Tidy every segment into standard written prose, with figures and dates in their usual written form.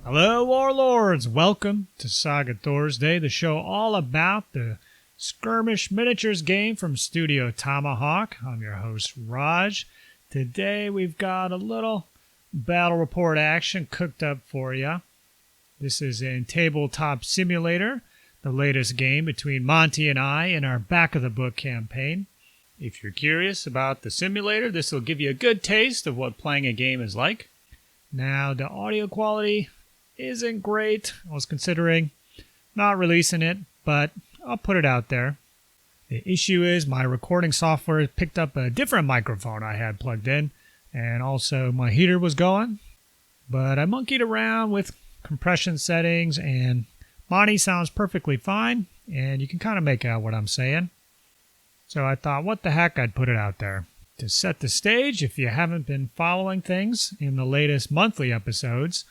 Hello, Warlords! Welcome to Saga Thursday, the show all about the skirmish miniatures game from Studio Tomahawk. I'm your host, Rodge. Today we've got a little battle report action cooked up for you. This is in Tabletop Simulator, the latest game between Monte and I in our back-of-the-book campaign. If you're curious about the simulator, this will give you a good taste of what playing a game is like. Now, the audio quality isn't great. I was considering not releasing it, but I'll put it out there. The issue is my recording software picked up a different microphone I had plugged in, and also my heater was going. But I monkeyed around with compression settings, and Monte sounds perfectly fine, and you can kind of make out what I'm saying. So I thought, what the heck, I'd put it out there. To set the stage, if you haven't been following things in the latest monthly episodes,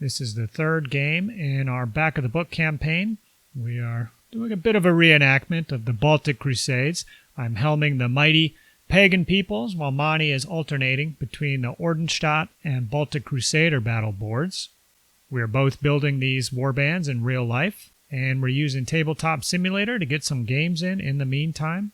this is the third game in our Back of the Book campaign. We are doing a bit of a reenactment of the Baltic Crusades. I'm helming the mighty Pagan peoples, while Monte is alternating between the Ordenstadt and Baltic Crusader battle boards. We are both building these warbands in real life, and we're using Tabletop Simulator to get some games in the meantime.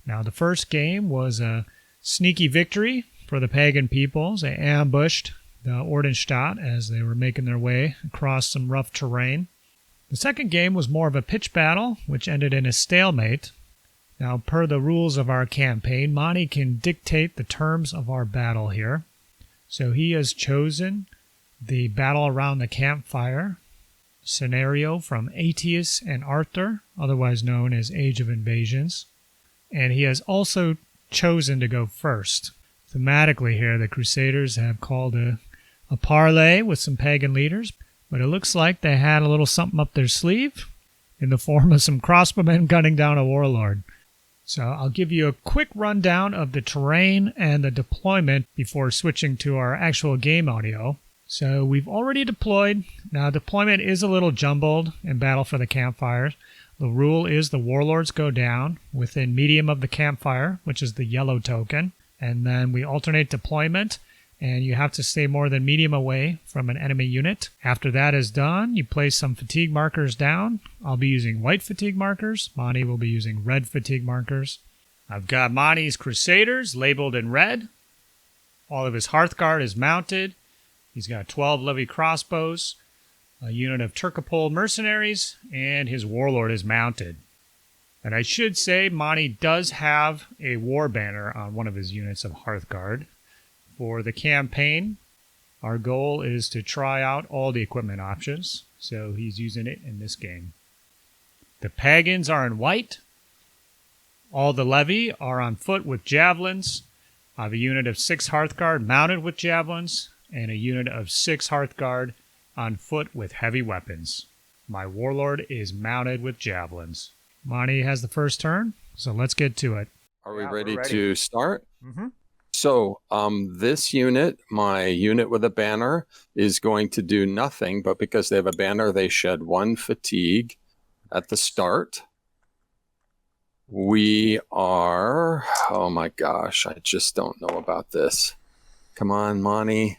Now, the first game was a sneaky victory for the Pagan peoples. They ambushed the Ordenstadt as they were making their way across some rough terrain. The second game was more of a pitch battle, which ended in a stalemate. Now, per the rules of our campaign, Monte can dictate the terms of our battle here. So he has chosen the battle around the campfire scenario from Aetius and Arthur, otherwise known as Age of Invasions. And he has also chosen to go first. Thematically here, the Crusaders have called a parley with some pagan leaders, but it looks like they had a little something up their sleeve in the form of some crossbowmen gunning down a warlord. So I'll give you a quick rundown of the terrain and the deployment before switching to our actual game audio. So we've already deployed. Now deployment is a little jumbled in Battle for the Campfires. The rule is the warlords go down within medium of the campfire, which is the yellow token, and then we alternate deployment, and you have to stay more than medium away from an enemy unit. After that is done, you place some fatigue markers down. I'll be using white fatigue markers. Monte will be using red fatigue markers. I've got Monte's Crusaders labeled in red. All of his Hearthguard is mounted. He's got 12 levy crossbows, a unit of Turcopole mercenaries, and his warlord is mounted. And I should say Monte does have a war banner on one of his units of Hearthguard. For the campaign, our goal is to try out all the equipment options, so he's using it in this game. The Pagans are in white. All the levy are on foot with javelins. I have a unit of 6 Hearthguard mounted with javelins, and a unit of 6 Hearthguard on foot with heavy weapons. My warlord is mounted with javelins. Monte has the first turn, so let's get to it. Are we ready to start? Mm-hmm. So this unit, my unit with a banner, is going to do nothing, but because they have a banner, they shed 1 fatigue at the start. We are... Oh my gosh, I just don't know about this. Come on, Monte.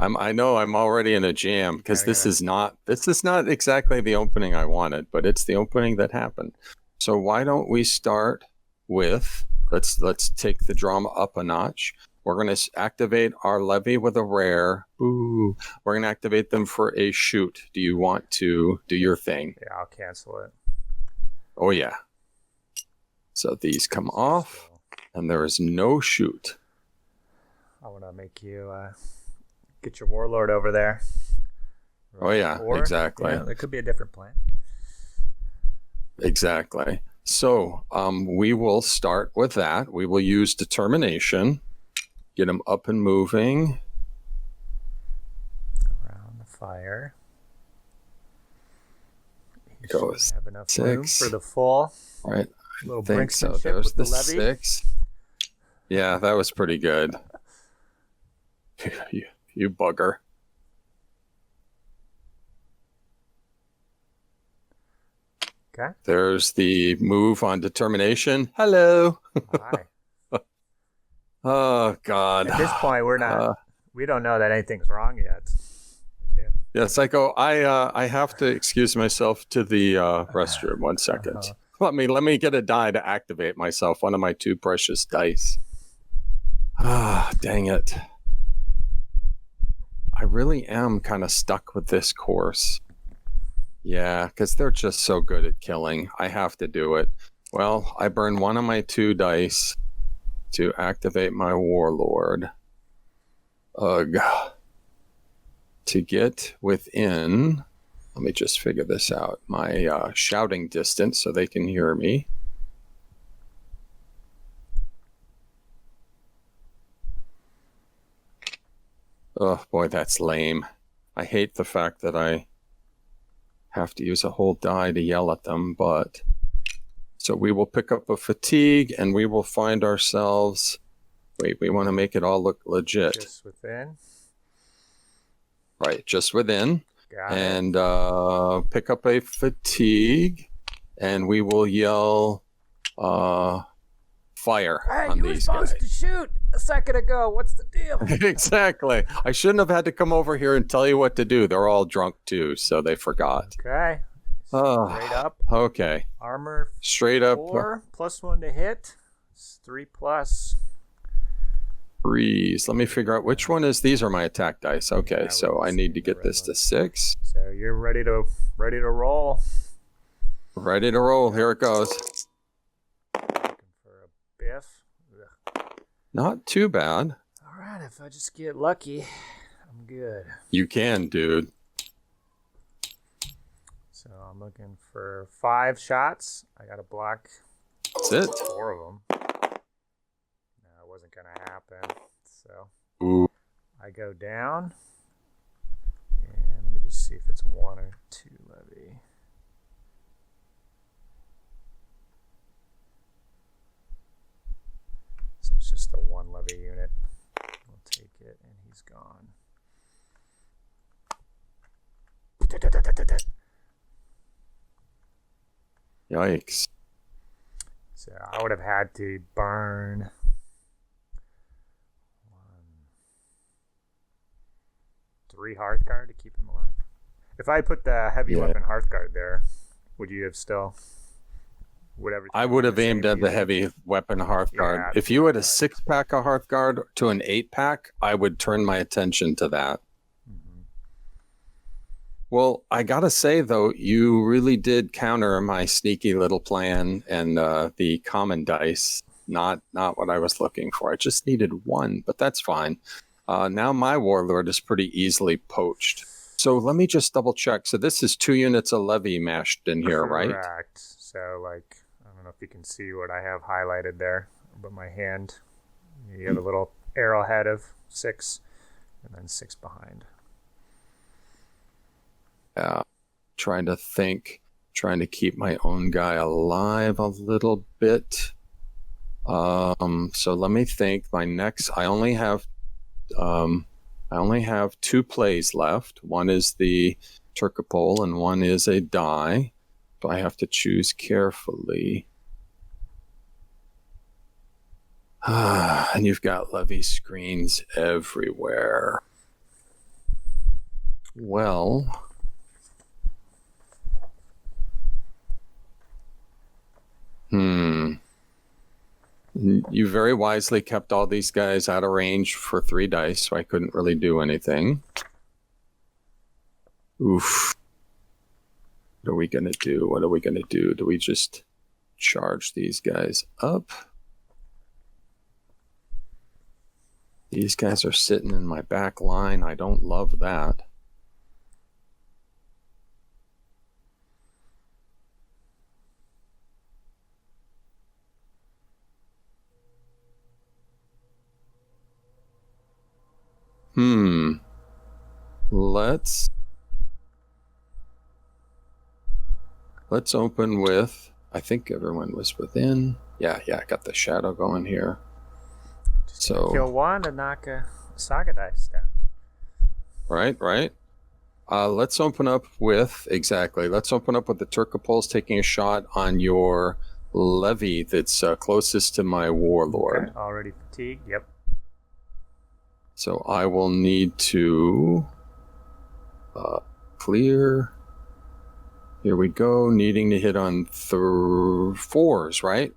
I know I'm already in a jam because this is not exactly the opening I wanted, but it's the opening that happened. So why don't we start with let's take the drama up a notch. We're going to activate our levy with a rare. Ooh, we're going to activate them for a shoot. Do you want to do your thing? Yeah, I'll cancel it. Oh yeah. So these come off, and there is no shoot. I want to make you get your warlord over there. Oh yeah, exactly. Yeah, there could be a different plan. Exactly. So we will start with that. We will use determination. Get them up and moving. Around the fire. Goes have enough 6 room for the full. All right. Little I think so. brinksmanship There's with the levy. 6. Yeah, that was pretty good. you bugger. Okay. There's the move on determination. Hello. Hi. Oh God. At this point, we're not. We don't know that anything's wrong yet. Yeah. Yes, I go. I have to excuse myself to the restroom. 1 second. Let me get a die to activate myself. One of my 2 precious dice. Ah, dang it. I really am kind of stuck with this course. Yeah, because they're just so good at killing. I have to do it. Well, I burn one of my 2 dice to activate my warlord. Ugh. To get within, let me just figure this out, my shouting distance so they can hear me. Oh boy, that's lame. I hate the fact that I have to use a whole die to yell at them, but so we will pick up a fatigue and we will find ourselves, wait, we want to make it all look legit. Just within. Right, just within. Got and pick up a fatigue and we will yell fire Hey, on you were these supposed guys. to shoot a second ago. What's the deal? Exactly. I shouldn't have had to come over here and tell you what to do. They're all drunk too, so they forgot. Okay. Oh, Straight up. okay. Armor Straight up 4, +1 to hit. It's 3+. freeze. Let me figure out which one is. These are my attack dice. Okay, Yeah, so I need to get this to 6. So you're ready to roll. Ready to roll. Here it goes. Looking for a biff. Ugh. Not too bad. All right, if I just get lucky, I'm good. You can, dude. So I'm looking for 5 shots. I got to block That's it. 4 of them. No, it wasn't going to happen. So Ooh. I go down. And let me just see if it's 1 or 2 levy. So it's just the 1 levy unit. We'll take it, and he's gone. Yikes. So I would have had to burn 3 Hearthguard to keep him alive. If I put the heavy weapon Hearthguard there, would you have still? I would have aimed at the heavy weapon Hearthguard. Yeah, if you had a 6-pack of Hearthguard to an 8-pack, I would turn my attention to that. Mm-hmm. Well, I gotta say though, you really did counter my sneaky little plan and the common dice. Not what I was looking for. I just needed 1, but that's fine. Now my warlord is pretty easily poached. So let me just double check. So this is 2 units of levy mashed in here, right? Correct. So like, I don't know if you can see what I have highlighted there, but my hand, you have a little arrowhead of 6, and then 6 behind. Yeah, trying to think, trying to keep my own guy alive a little bit. So let me think. My next, I only have 2 plays left. One is the Turkopole and one is a die. So I have to choose carefully. And you've got levy screens everywhere. Well, you very wisely kept all these guys out of range for 3 dice, so I couldn't really do anything. Oof. What are we going to do? What are we going to do? Do we just charge these guys up? These guys are sitting in my back line. I don't love that. Let's open with, I think everyone was within. Yeah, I got the shadow going here. So Kill 1 to knock a Saga dice down. Right. Let's open up with the Turkopoles taking a shot on your levy that's closest to my warlord. Okay, already fatigued. Yep. So I will need to clear. Here we go. Needing to hit on 4s, right?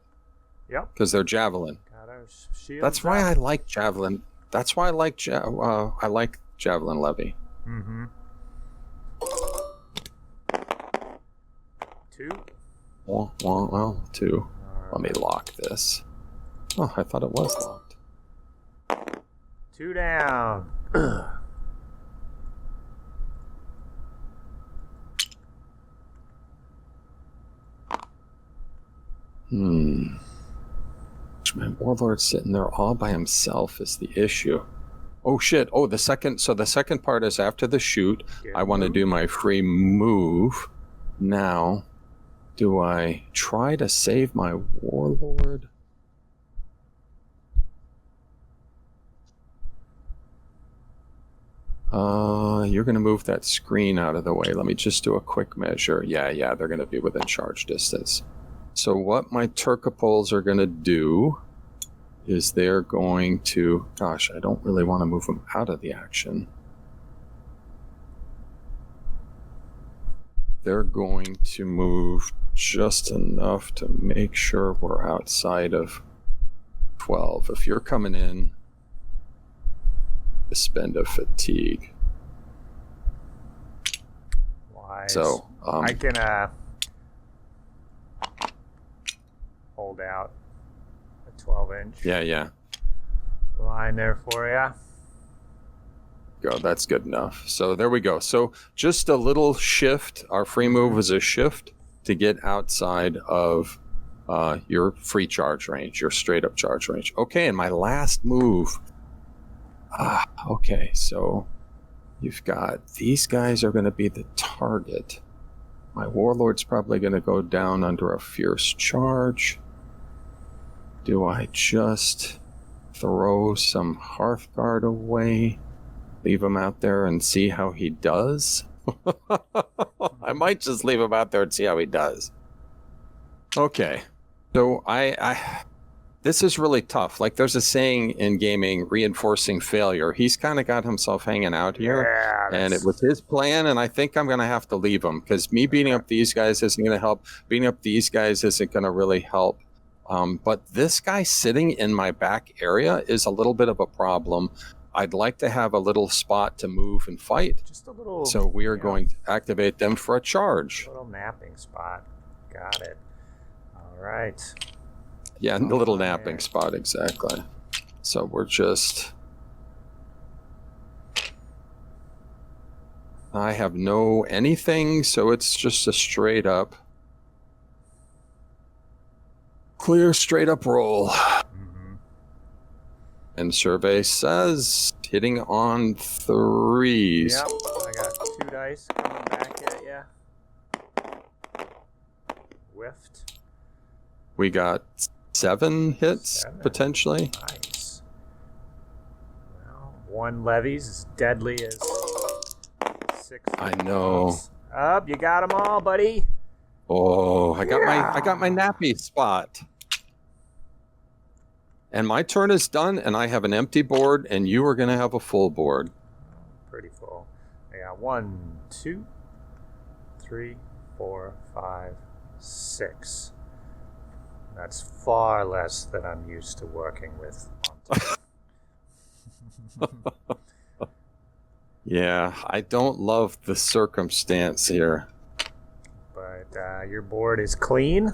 Yep. Because they're javelin. Got our shields. That's why up. I like javelin. That's why I like javelin levy. Mm-hmm. 2. Well, 2. Let me lock this. Oh, I thought it was locked. 2 down. My warlord's sitting there all by himself is the issue. Oh shit. Oh, the second part is after the shoot. Good I want to move. do my free move. Now, do I try to save my warlord? You're going to move that screen out of the way. Let me just do a quick measure. Yeah, they're going to be within charge distance. So what my Turcopoles are going to do is they're going to... Gosh, I don't really want to move them out of the action. They're going to move just enough to make sure we're outside of 12. If you're coming in, spend a fatigue. Wise. So I can hold out a 12-inch yeah. line there for you. Go. That's good enough. So there we go. So just a little shift. Our free move is a shift to get outside of your free charge range, your straight up charge range. Okay, and my last move. Okay, so you've got these guys are going to be the target. My warlord's probably going to go down under a fierce charge. Do I just throw some Hearthguard away? Leave him out there and see how he does? I might just leave him out there and see how he does. Okay. So this is really tough. Like there's a saying in gaming, reinforcing failure. He's kind of got himself hanging out here. Yeah, And it was his plan, and I think I'm going to have to leave him because me beating up these guys isn't going to help. Beating up these guys isn't going to really help. But this guy sitting in my back area is a little bit of a problem. I'd like to have a little spot to move and fight. just a little. So we are going to activate them for a charge. A little napping spot. Got it. All right. Yeah, the little napping spot, exactly. So we're just... I have no anything, so it's just a straight up... Clear straight up roll. Mm-hmm. And survey says hitting on 3s. Yep, I got 2 dice coming back at you. Whiffed. We got 7 hits, 7. potentially. Nice. Well, 1 levy's as deadly as 6. I know. Up, you got them all, buddy. Oh, I got my nappy spot. And my turn is done, and I have an empty board, and you are going to have a full board. Pretty full. I got 1, 2, 3, 4, 5, 6. That's far less than I'm used to working with. Yeah, I don't love the circumstance here. But your board is clean.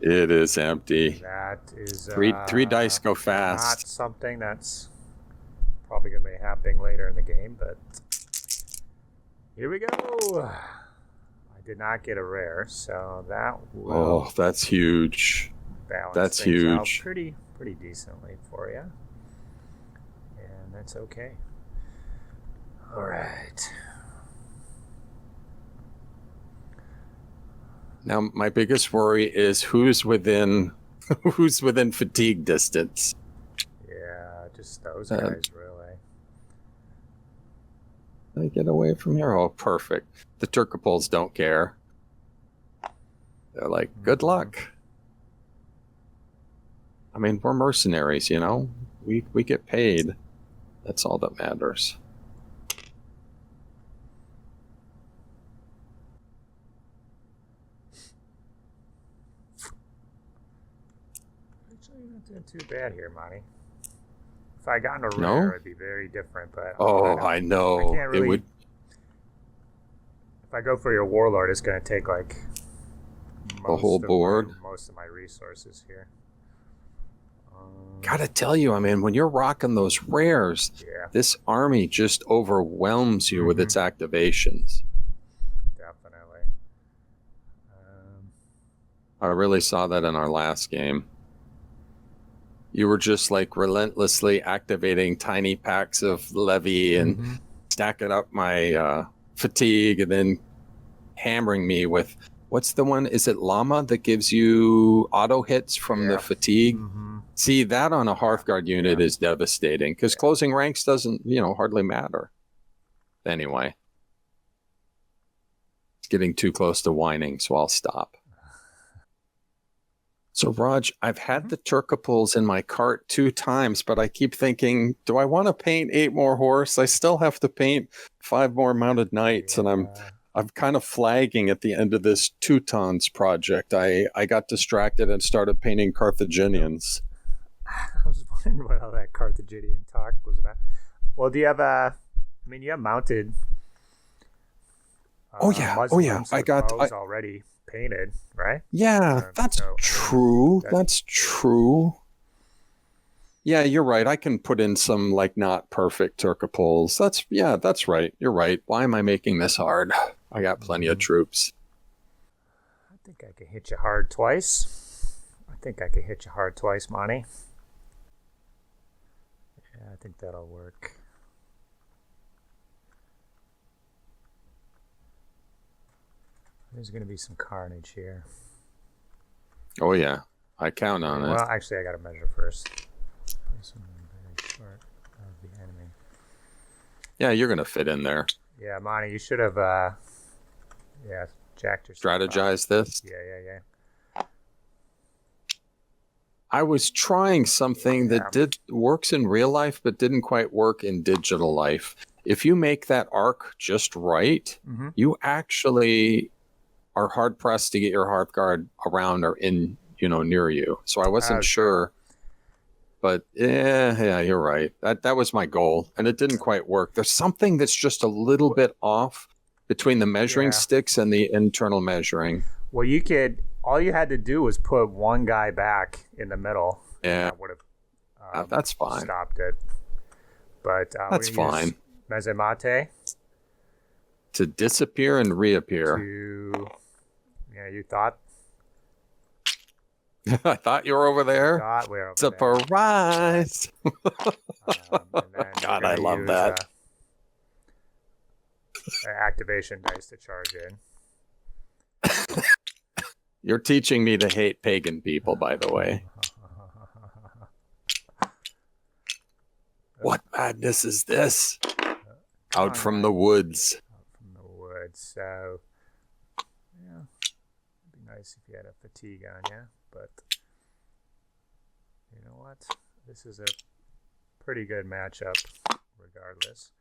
It is empty. That is Three dice go not fast. something that's probably going to be happening later in the game, but here we go. I did not get a rare, so that will that's huge. balance That's things huge. out pretty decently for you, and that's okay. All right. Now, my biggest worry is who's within fatigue distance. Yeah, just those guys, really. I get away from here. Oh, perfect. The Turcopoles don't care. They're like, good luck. I mean, we're mercenaries, you know? We get paid. That's all that matters. Actually, you're not doing too bad here, Monty. If I got in a rare, No? it'd be very different. But Oh, I know. I can't really. It would. If I go for your warlord, it's going to take like The whole board? Most of my resources here. Gotta tell you, I mean, when you're rocking those rares, Yeah, this army just overwhelms you with its activations. definitely. I really saw that in our last game. You were just like relentlessly activating tiny packs of levy and stacking up my fatigue, and then hammering me with, what's the one? Is it llama that gives you auto hits from the fatigue? See, that on a Hearthguard unit is devastating, because closing ranks doesn't, hardly matter. Anyway, it's getting too close to whining, so I'll stop. So, Rodge, I've had the Turkoples in my cart 2 times, but I keep thinking, do I want to paint 8 more horse? I still have to paint 5 more mounted knights, and I'm kind of flagging at the end of this Teutons project. I got distracted and started painting Carthaginians. I was wondering what all that Carthaginian talk was about. Well, do you have you have mounted. Oh yeah. I got already painted, right? Yeah, that's true. That's true. Yeah, you're right. I can put in some like not perfect Turkoples. That's right. You're right. Why am I making this hard? I got plenty of troops. I think I can hit you hard twice. Monty. Yeah, I think that'll work. There's going to be some carnage here. Oh, yeah. I count on it. Well, actually, I got to measure first. Place them very short of the enemy. Yeah, you're going to fit in there. Yeah, Monty, you should have, jacked yourself strategized this? Yeah. I was trying something that works in real life, but didn't quite work in digital life. If you make that arc just right, you actually are hard pressed to get your Hearthguard around or in, near you. So I wasn't sure, but yeah, you're right. That was my goal, and it didn't quite work. There's something that's just a little bit off between the measuring sticks and the internal measuring. Well, all you had to do was put one guy back in the middle. Yeah, that would have that's fine. Stopped it. But that's fine. Mezemate to disappear and reappear. You thought? I thought you were over there. It's a surprise. God, I love that. Activation dice to charge in. You're teaching me to hate pagan people, by the way. What madness is this? Out from the woods. So, yeah, it'd be nice if you had a fatigue on you, but you know what? This is a pretty good matchup, regardless.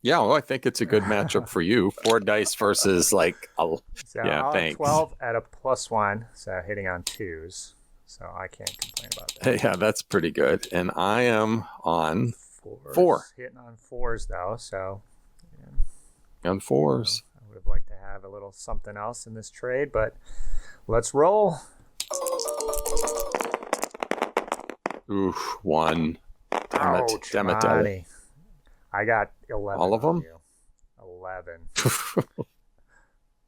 Yeah, well, I think it's a good matchup for you. 4 dice versus thanks. 12 at a +1, so hitting on 2s. So I can't complain about that. Yeah, that's pretty good. And I am on 4. Hitting on 4s though, so on 4s. I would have liked to have a little something else in this trade, but let's roll. Oof, 1. Damn it. I got 11. All of them? 11.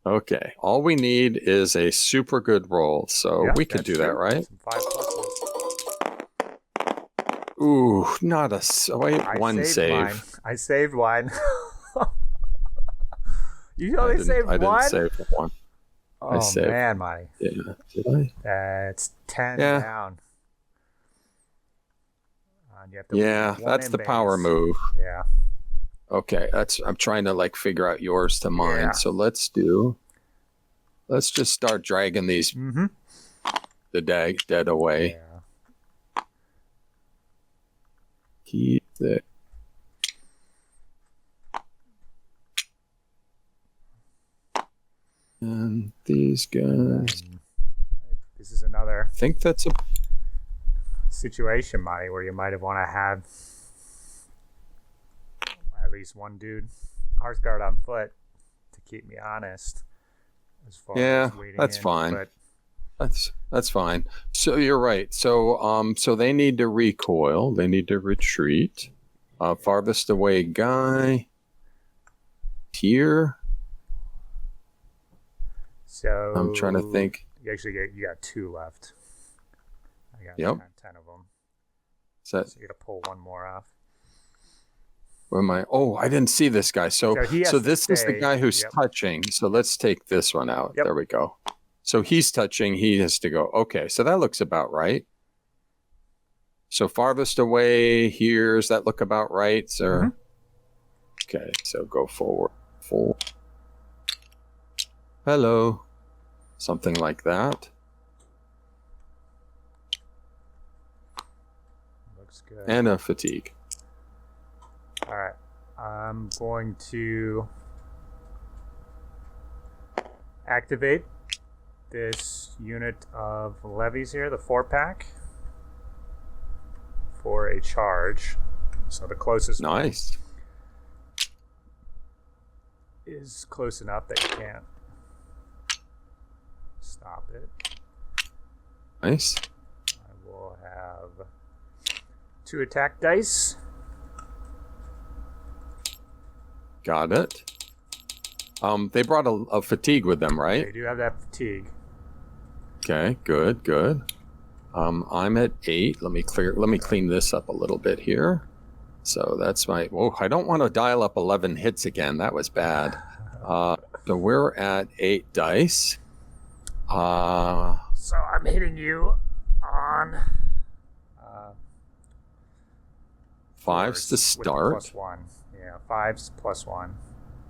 Okay. All we need is a super good roll. So we could do that, right? Some 5 pluses. Ooh, not a... Wait, one save. I saved one. You only saved one? I didn't save one. Oh, man, Monty. Yeah, did I? That's 10 down. That's the power move. Yeah. Okay, I'm trying to figure out yours to mine. Yeah. So let's just start dragging these the dead away. Yeah. Keep it. And these guys. This is another I think that's a. situation, Monte, where you might have want to have at least one dude Hearthguard on foot to keep me honest. As far as waiting that's in, fine. But That's fine. So you're right. So so they need to recoil. They need to retreat. Farthest away guy here. So I'm trying to think. You got 2 left. I got Yep. 10 of them. So So you got to pull one more off. where am I? Oh, I didn't see this guy. So he has to this is the stay. guy who's Yep. touching. So let's take this one out. Yep. There we go. So he's touching. He has to go. Okay, so that looks about right. So farthest away here, does that look about right, sir? Mm-hmm. Okay, so go forward. Hello. Something like that. Looks good. And a fatigue. All right. I'm going to activate this unit of levies here, the 4-pack, for a charge. So the closest one Nice. is close enough that you can't stop it. Nice. I will have 2 attack dice. Got it. They brought a fatigue with them, They right? do have that fatigue. Okay, good. I'm at 8. Let me clean this up a little bit here. So that's my. Oh, I don't want to dial up 11 hits again. That was bad. So we're at 8 dice. So I'm hitting you on 5s to with the start. +1. Yeah, 5s +1.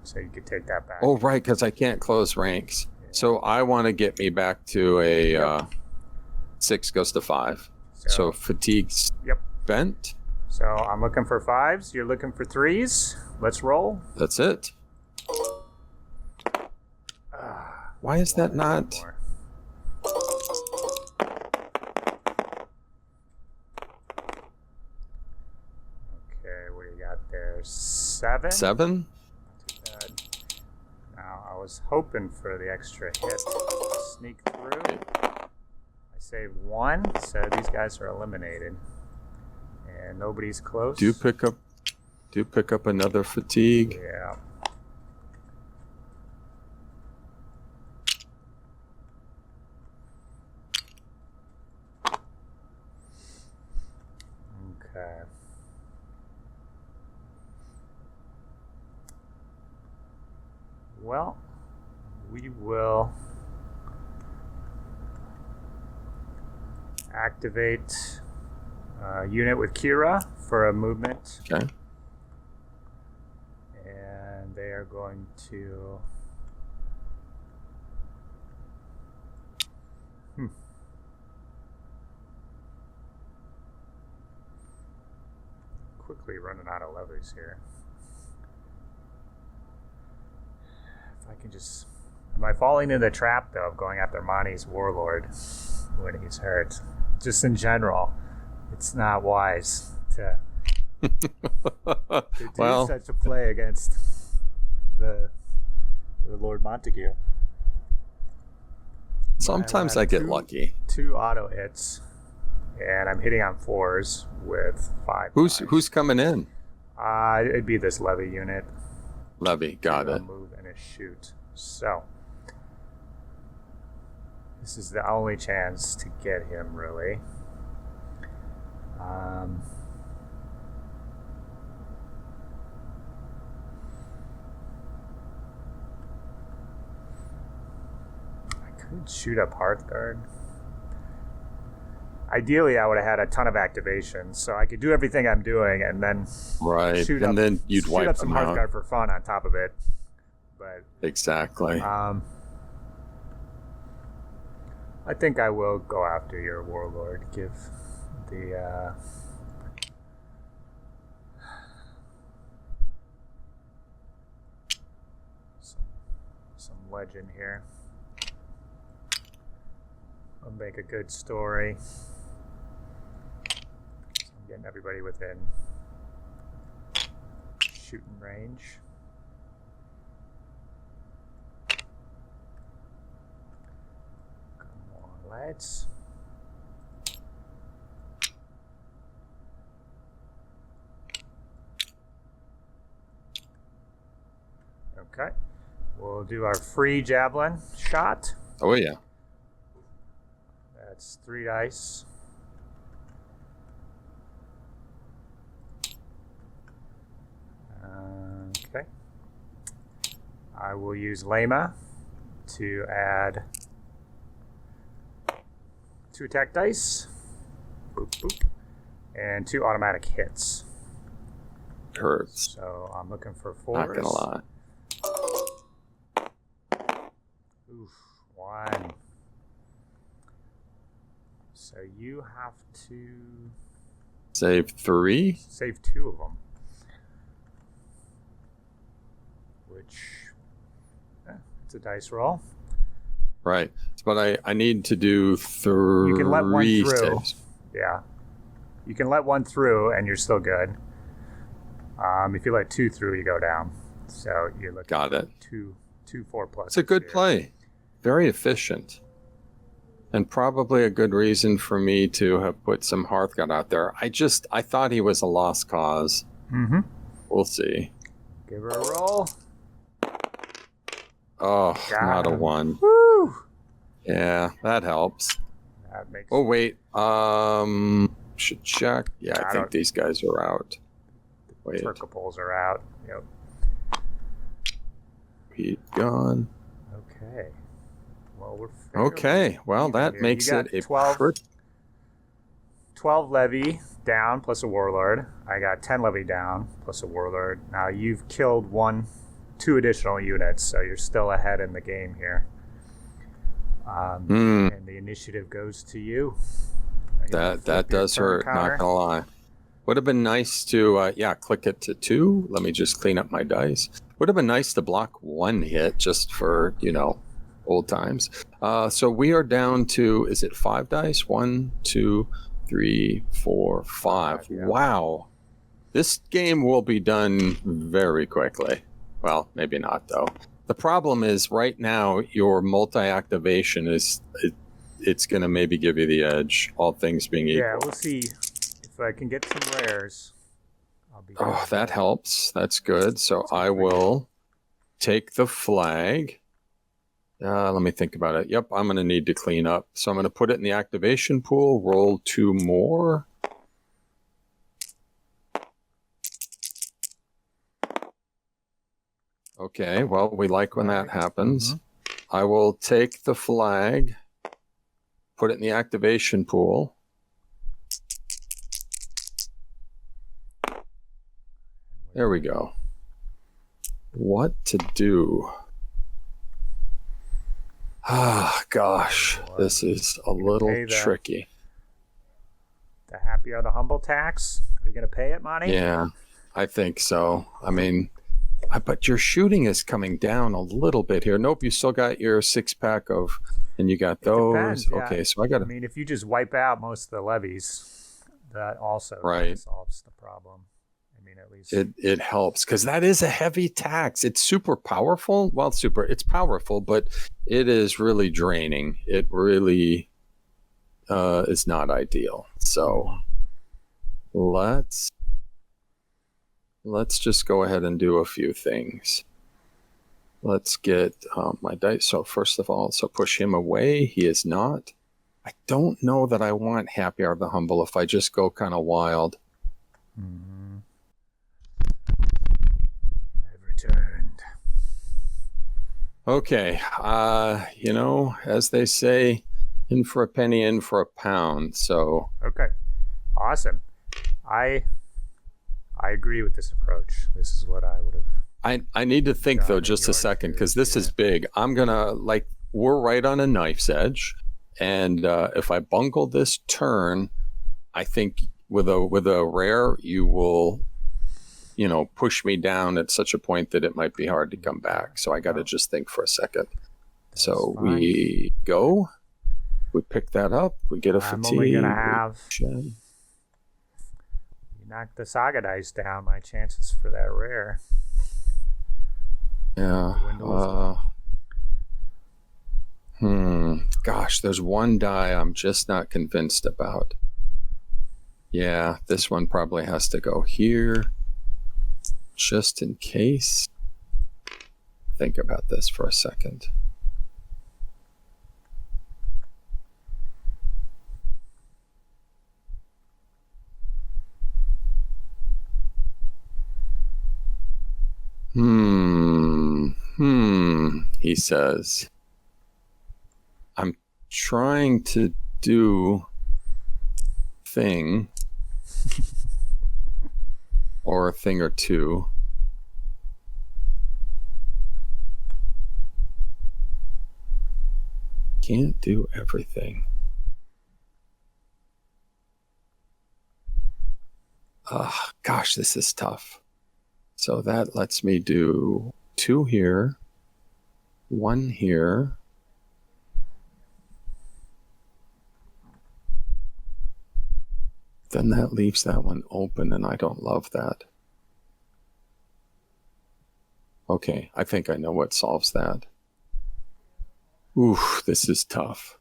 So you could take that back. Oh, right, because I can't close ranks. Yeah. So I want to get me back to a 6 goes to 5. So fatigue's Yep. bent. So I'm looking for 5s. You're looking for 3s. Let's roll. That's it. Why is that not? More. Okay, what do you got there? 7? 7? Not too bad. Now, I was hoping for the extra hit. Sneak through. I save 1, so these guys are eliminated. And nobody's close. Do pick up another fatigue. Yeah. Okay. Well, we will activate unit with Kira for a movement. Okay. And they are going to quickly running out of levies here. If I can just... Am I falling into the trap, though, of going after Monte's warlord when he's hurt? Just in general, it's not wise to do Well, such a play against the Lord Montague. sometimes I get lucky. 2 auto hits, and I'm hitting on 4s with 5. Who's coming in? It'd be this levy unit. Levy, got A it. move and a shoot. So this is the only chance to get him, really. I could shoot up Hearthguard. Ideally, I would have had a ton of activations, so I could do everything I'm doing and then Right, shoot and up, then you'd shoot wipe up some them out. Hearthguard for fun on top of it. But Exactly. I think I will go after your warlord. Give the legend here. I'll make a good story. So I'm getting everybody within shooting range. Come on, lads. Okay. We'll do our free javelin shot. Oh, yeah. That's 3 dice. Okay. I will use Lema to add 2 attack dice. Boop, boop. And 2 automatic hits. Hurts. So I'm looking for 4s. Not gonna lie. Oof, 1. So you have to Save 3. save 2 of them. Which, it's a dice roll. Right. But I need to do 3 You can let 1 through. saves. Yeah. You can let 1 through and you're still good. If you let 2 through, you go down. So you're looking Got at it. 2 4+. It's a good play. Very efficient. And probably a good reason for me to have put some Hearthguard out there. I thought he was a lost cause. Mm-hmm. We'll see. Give her a roll. Oh, Got not a him. 1. Woo! Yeah, that helps. That makes Oh, wait. Should check. Yeah, I think these guys are out. Wait. Turkoples are out. Yep. Pete gone. Okay. Well, we're fairly Okay. Well, even that here. makes You got it a 12 levy down plus a warlord. I got 10 levy down plus a warlord. Now you've killed 2 additional units, so you're still ahead in the game here. And the initiative goes to you. That does hurt, not gonna lie. Would have been nice to, click it to 2. Let me just clean up my dice. Would have been nice to block 1 hit just for, old times. So we are down to, is it 5 dice? 1, 2, 3, 4, 5. Yeah. Wow. This game will be done very quickly. Well, maybe not, though. The problem is right now your multi-activation it's going to maybe give you the edge, all things being equal. Yeah, we'll see if I can get some rares. I'll be Oh, that helps. That's good. So I will take the flag. Let me think about it. Yep, I'm going to need to clean up. So I'm going to put it in the activation pool, roll 2 more. Okay, well, we like when that happens. Mm-hmm. I will take the flag, put it in the activation pool. There we go. What to do? Ah, gosh, this is a little tricky. The happy or the humble tax? Are you going to pay it, Monte? Yeah, I think so. I mean, but your shooting is coming down a little bit here. Nope, you still got your 6-pack of, and you got those. Depends, yeah. Okay, so I got to. I mean, if you just wipe out most of the levies, that also solves the problem. I mean, at least it helps because that is a heavy tax. It's super powerful. Well, it's powerful, but it is really draining. It really is not ideal. So let's just go ahead and do a few things. Let's get my dice. So first of all, push him away. He is not. I don't know that I want Happy or the Humble if I just go kind of wild. Mm-hmm. I've returned. Okay. As they say, in for a penny, in for a pound. So. Okay. Awesome. I agree with this approach. This is what I would have. I need to think though just a second because this is big. I'm gonna we're right on a knife's edge, and if I bungle this turn, I think with a rare you will push me down at such a point that it might be hard to come back. So I got to just think for a second. That's so fine. We go. We pick that up. We get a fatigue. I'm only going to have... You knock the Saga dice down, my chances for that rare. Yeah. Gosh, there's one die I'm just not convinced about. Yeah, this one probably has to go here, just in case. Think about this for a second. He says. I'm trying to do thing or a thing or two. Can't do everything. Gosh, this is tough. So that lets me do 2 here, 1 here. Then that leaves that one open, and I don't love that. Okay, I think I know what solves that. Oof, this is tough.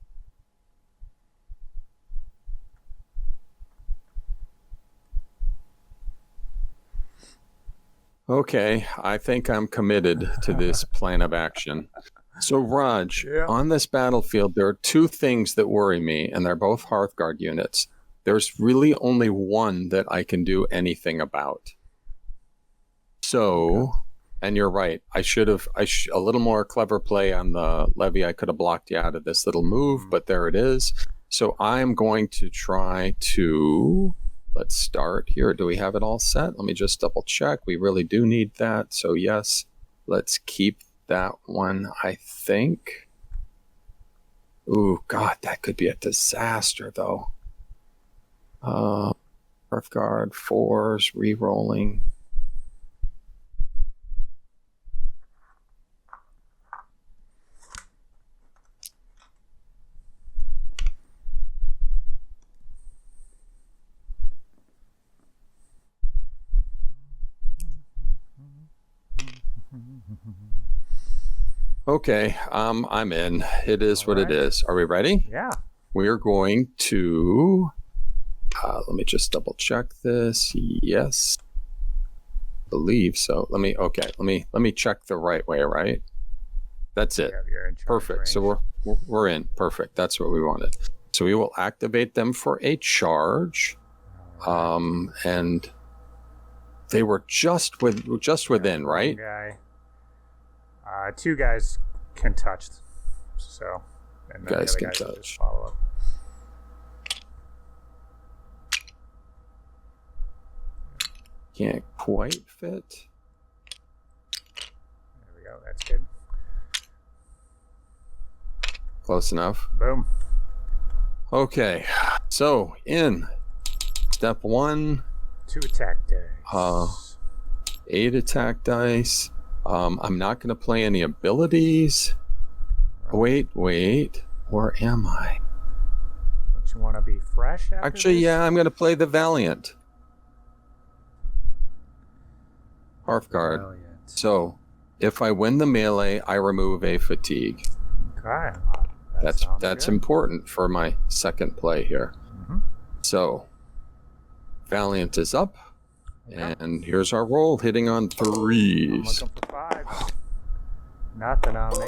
Okay, I think I'm committed to this plan of action. So, Rodge, on this battlefield, there are 2 things that worry me, and they're both Hearthguard units. There's really only one that I can do anything about. So, and you're right, I should have a little more clever play on the levy. I could have blocked you out of this little move, but there it is. So I'm going to try to... Let's start here. Do we have it all set? Let me just double check. We really do need that. So yes, let's keep that one, I think. Ooh, God, that could be a disaster, though. Hearthguard, 4s, re-rolling. Okay, I'm in. It is what it is. Are we ready? Yeah. We're going to... let me just double check this. Yes. Believe so. Let me check the right way, right? That's it. Perfect. So we're in. Perfect. That's what we wanted. So we will activate them for a charge. And they were just within, right? One guy. 2 guys can touch. So and then guys the other can guys will touch. just follow up. Can't quite fit. There we go. That's good. Close enough. Boom. Okay. So in step 1, 2 attack dice. 8 attack dice. I'm not going to play any abilities. Wait. Where am I? Don't you want to be fresh after Actually, this? yeah, I'm going to play the Valiant. Hearthguard. Brilliant. So, if I win the melee, I remove a fatigue. Okay. That's good. important for my second play here. Mm-hmm. So, Valiant is up. And here's our roll, hitting on 3s. I'm looking for 5s. Nothing on me.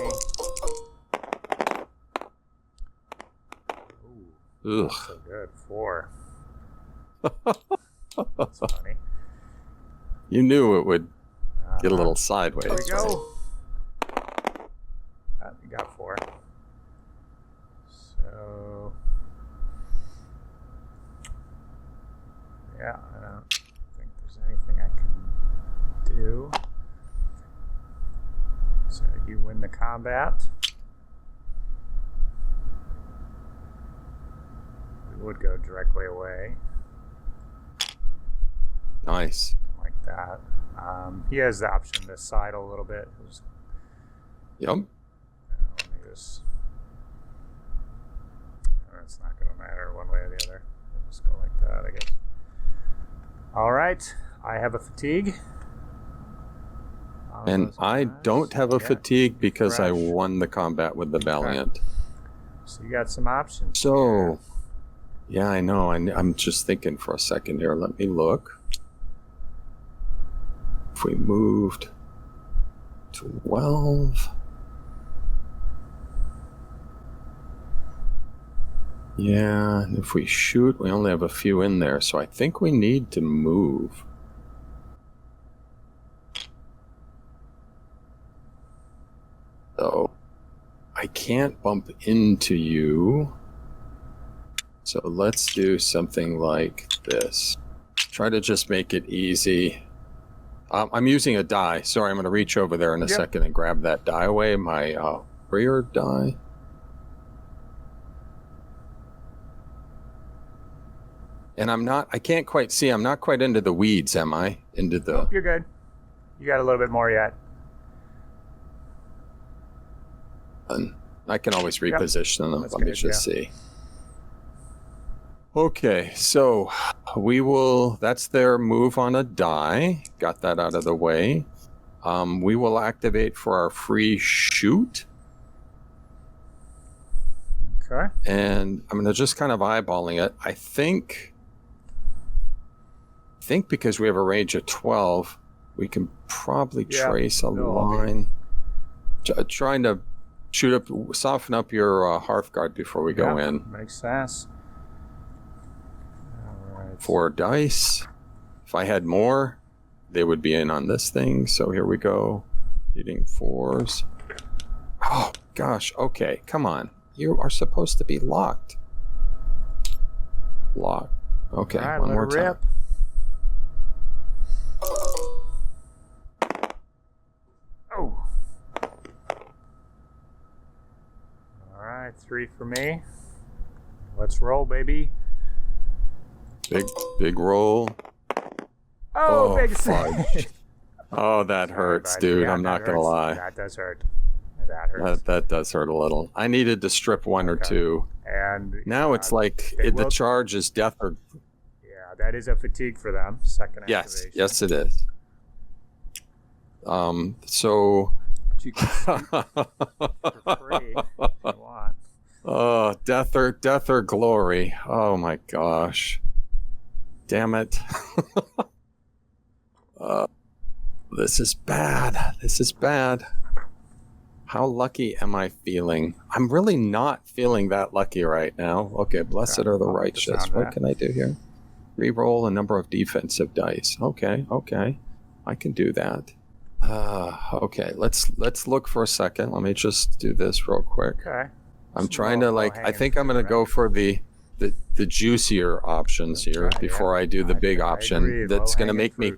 Ooh, Ugh. so good. 4. That's funny. You knew it would get a little sideways. There we go. You got 4. So, yeah, I don't think there's anything I can do. So you win the combat. We would go directly away. Nice. Like that. He has the option to side a little bit. Yep. Let me just... It's not going to matter one way or the other. We'll just go like that, I guess. All right. I have a fatigue. And I don't have a fatigue because I won the combat with the Valiant. So you got some options. So, yeah, I know. I'm just thinking for a second here. Let me look. If we moved 12... Yeah, and if we shoot, we only have a few in there, so I think we need to move. So, I can't bump into you. So let's do something like this. Try to just make it easy. I'm using a die. Sorry, I'm going to reach over there in a second and grab that die away. My rear die. And I can't quite see. I'm not quite into the weeds, am I? Into the... Nope, you're good. You got a little bit more yet. I can always reposition them. That's Let me good, just see. Okay, so we will... That's their move on a die. Got that out of the way. We will activate for our free shoot. Okay. And I'm going to just kind of eyeballing it. I think because we have a range of 12, we can probably trace a line. Trying to soften up your Hearthguard before we go in. Makes sense. All right. 4 dice. If I had more, they would be in on this thing. So here we go. Hitting 4s. Oh, gosh. Okay, come on. You are supposed to be locked. Locked. Okay, all right, one more time. Oh. All right, 3 for me. Let's roll, baby. Big roll. Oh, big fudge. save. Oh, that hurts, dude. I'm not going to lie. That does hurt. That hurts. That does hurt a little. I needed to strip 1 or 2. And now it's like the charge is death or... Yeah, that is a fatigue for them. Second activation. Yes, it is. So... But you can shoot for free if you want. Oh, death or glory. Oh my gosh. Damn it. This is bad. This is bad. How lucky am I feeling? I'm really not feeling that lucky right now. Okay, blessed are the righteous. What can I do here? Reroll a number of defensive dice. Okay. I can do that. Okay, let's look for a second. Let me just do this real quick. Okay. I'm trying to I think I'm going to go for the juicier options here before I do the big option that's going to make me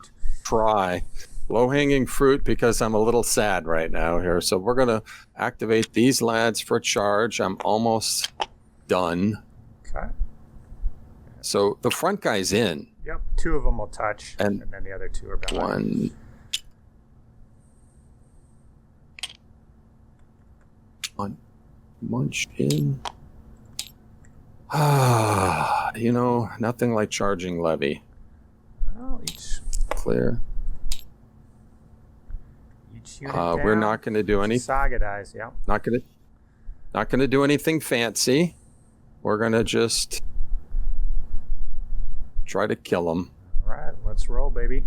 try. Low-hanging fruit because I'm a little sad right now here. So we're going to activate these lads for charge. I'm almost done. Okay. So the front guy's in. Yep, 2 of them will touch, and then the other 2 are behind. 1 munched in. Nothing like charging levy. Well, each clear. We're not going to do any Saga dice. Yeah. Not going to do anything fancy. We're going to just try to kill them. All right, let's roll, baby.